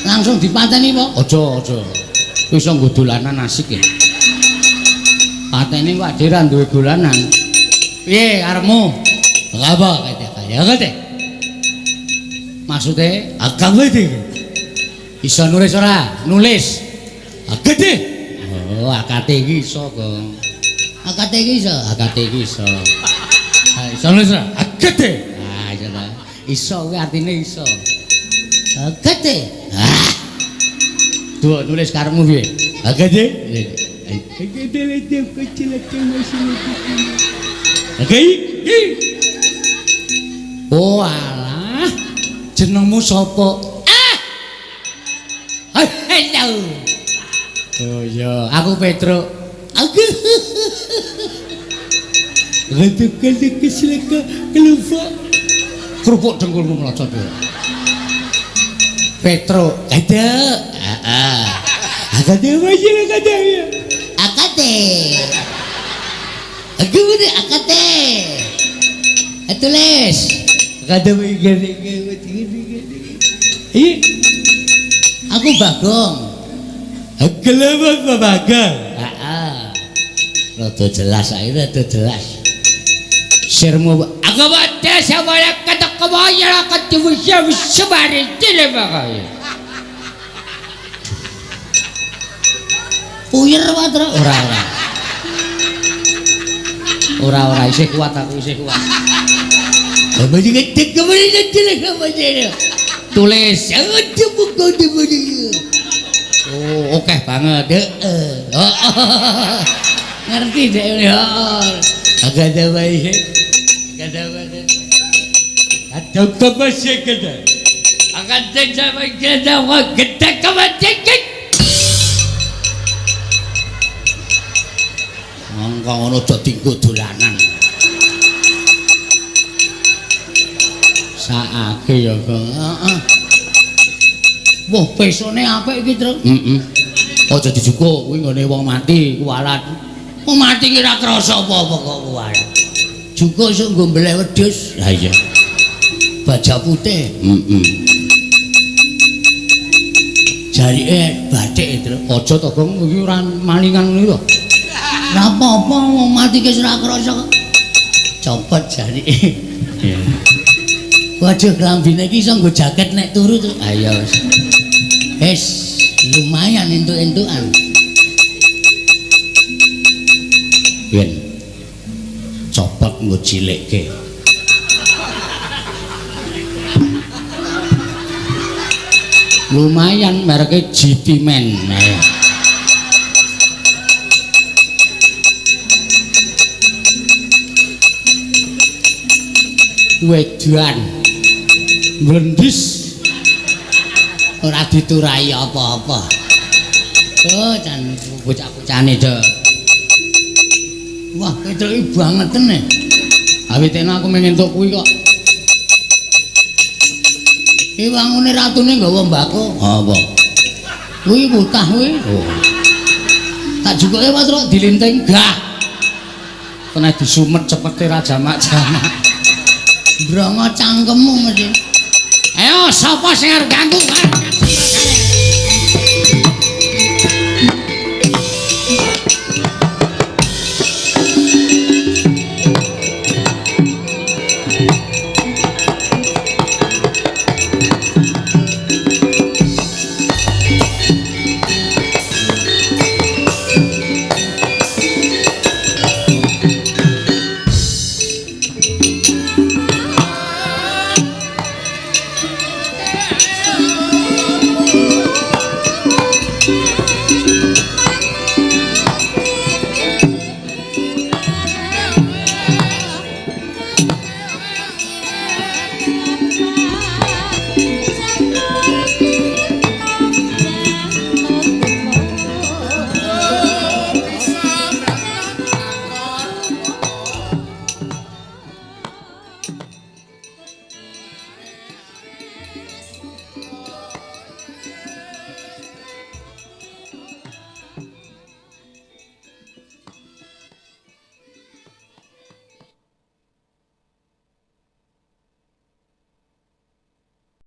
Langsung dipateni apa? Aja. Wis nggo dolanan asik ya. Patene kok dhewe duwe dolanan. Piye karepmu? Apa kaya kate? Maksude agak wedi. Iso nulis ora? Nulis. Agate. Oh, akate iki iso, Gong. Akate iki iso, Iso nulis ora? Agate. Ah, iso ta. Iso kuwi artine iso. Agate. Ah. Duh, nulis karepmu piye? Agate. Agate lete kecil masih. Oke. Oh alah. Jenengmu sapa? Hello. Oh iya, aku Petro. Aku. Retukan keselaka kelupa. Kerupuk dengkulmu melocot ya. Petro, ada. Akade aja akade ya. Akade. Aku udah akade. Tulis. Akade gini. Ih. Aku Bagong. Gelem Bagong. Heeh. Rada jelas saiki rada jelas. Sirmu aku wadah samaya katak kawaya ketemu sebare dile bakal. Puyer wae ora isih kuat aku isih kuat. Kembali ngedek kembali dile kembali. Tulis ada buku di mana. Oh, oke banget. Ngerti deh ya. Agak ada baik. Ada baik. Ada apa sih kita? Agak ada baik kita wah kita kemana? Mangka ngono dadi nggo dolanan. Saake ya kok. Heeh. Wah, pesone apik iki, Truk. Heeh. Aja dijukuk kuwi nggone wong mati kuwalat. Wong mati ki ora krasa apa-apa kok kuwalat. Jukuk sok nggo mblek wedhus. Ha iya. Baja putih. Heeh. Jarike bathik, Truk. Aja to, Gong, iki ora malingan ngono lho. Ora apa-apa wong mati ki ora krasa kok. Copot jarike. Iya. Waduh klambine iki iso nggo jaket nek turu tuh. Ayo wis. Wis lumayan entuk-entukan. Yen copot nggo cilekke. Lumayan mereke GT Men. Wedan glendis ora diturai apa-apa. Oh, jan bocah-bocane to. Wah, ketok banget ne. Awitene aku mengen entuk kuwi kok. Ki wangune ratune nggawa mbako. Apa? Kuwi butah kuwi. Oh. Tak jukuke wae Truk dilinting gah. Kena disumet cepete ra jamak-jamak. Brongo cangkemmu mesti. Ayo sapa sing arep ganggu?